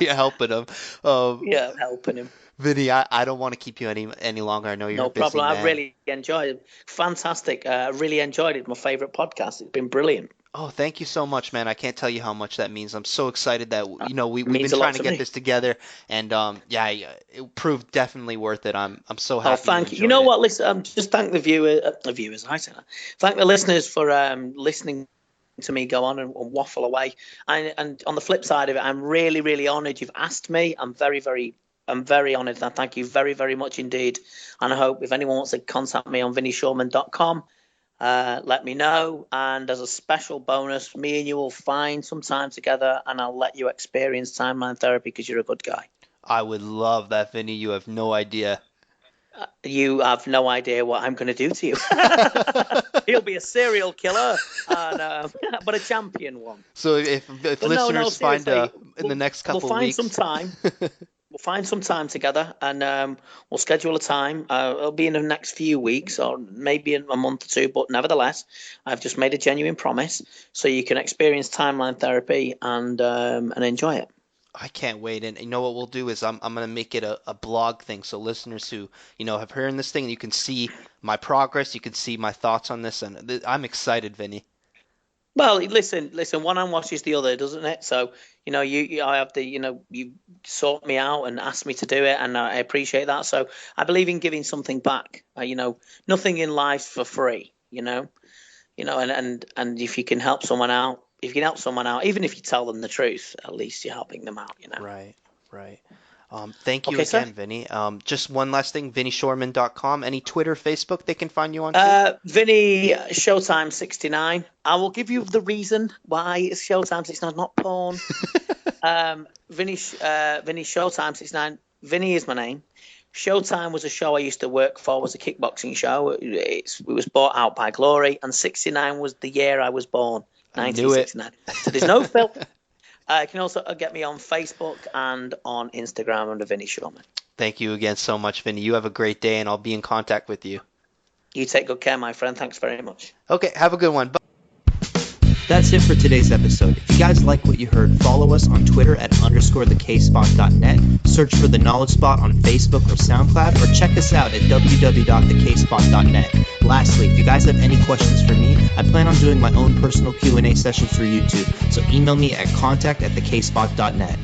[SPEAKER 1] You're helping him.
[SPEAKER 2] Helping him.
[SPEAKER 1] Vinny, I don't want to keep you any longer. I know you're a busy
[SPEAKER 2] problem.
[SPEAKER 1] man.
[SPEAKER 2] I really enjoyed it. Fantastic. I really enjoyed it. My favorite podcast. It's been brilliant.
[SPEAKER 1] Oh, thank you so much, man. I can't tell you how much that means. I'm so excited that
[SPEAKER 2] It
[SPEAKER 1] we've been
[SPEAKER 2] means a
[SPEAKER 1] trying
[SPEAKER 2] lot
[SPEAKER 1] to
[SPEAKER 2] to
[SPEAKER 1] get
[SPEAKER 2] me.
[SPEAKER 1] this together, and yeah, it proved definitely worth it. I'm so
[SPEAKER 2] Oh,
[SPEAKER 1] happy you
[SPEAKER 2] thank you. You
[SPEAKER 1] enjoyed
[SPEAKER 2] know
[SPEAKER 1] it.
[SPEAKER 2] what? Listen, just thank the viewers. I say that. Thank the listeners for listening to me go on and waffle away. And on the flip side of it, I'm really, really honoured you've asked me. I'm very honoured. And I thank you very, very much indeed. And I hope if anyone wants to contact me on vinnyshoreman.com, let me know. And as a special bonus, me and you will find some time together, and I'll let you experience timeline therapy because you're a good guy.
[SPEAKER 1] I would love that, Vinny. You have no idea.
[SPEAKER 2] You have no idea what I'm going to do to you. He'll be a serial killer, and but a champion one.
[SPEAKER 1] So if
[SPEAKER 2] But no,
[SPEAKER 1] listeners find
[SPEAKER 2] seriously,
[SPEAKER 1] in the next
[SPEAKER 2] we'll
[SPEAKER 1] couple of
[SPEAKER 2] find some
[SPEAKER 1] weeks.
[SPEAKER 2] time. We'll find some time together, and we'll schedule a time. It'll be in the next few weeks, or maybe in a month or two. But nevertheless, I've just made a genuine promise, so you can experience timeline therapy and enjoy it.
[SPEAKER 1] I can't wait. And you know what we'll do is I'm gonna make it a blog thing, so listeners who have heard this thing, you can see my progress, you can see my thoughts on this, and I'm excited, Vinny.
[SPEAKER 2] Well, listen. One hand washes the other, doesn't it? So I have the you sought me out and asked me to do it, and I appreciate that. So I believe in giving something back. Nothing in life for free. And if you can help someone out, even if you tell them the truth, at least you're helping them out.
[SPEAKER 1] Right, right. Thank you
[SPEAKER 2] Okay, sir.
[SPEAKER 1] again, Vinny. Just one last thing, VinnyShoreman.com. Any Twitter, Facebook they can find you on too?
[SPEAKER 2] Vinny Showtime 69. I will give you the reason why it's Showtime 69, not porn. Vinny Showtime 69. Vinny is my name. Showtime was a show I used to work for. Was a kickboxing show. It was bought out by Glory, and 69 was the year I was born,
[SPEAKER 1] I knew it.
[SPEAKER 2] 1969. So there's no film. You can also get me on Facebook and on Instagram under Vinny Shoreman.
[SPEAKER 1] Thank you again so much, Vinny. You have a great day, and I'll be in contact with you.
[SPEAKER 2] You take good care, my friend. Thanks very much.
[SPEAKER 1] Okay, have a good one. Bye. That's it for today's episode. If you guys like what you heard, follow us on Twitter at _thekspot.net, search for The Knowledge Spot on Facebook or SoundCloud, or check us out at www.thekspot.net. Lastly, if you guys have any questions for me, I plan on doing my own personal Q&A sessions through YouTube, so email me at contact@thekspot.net.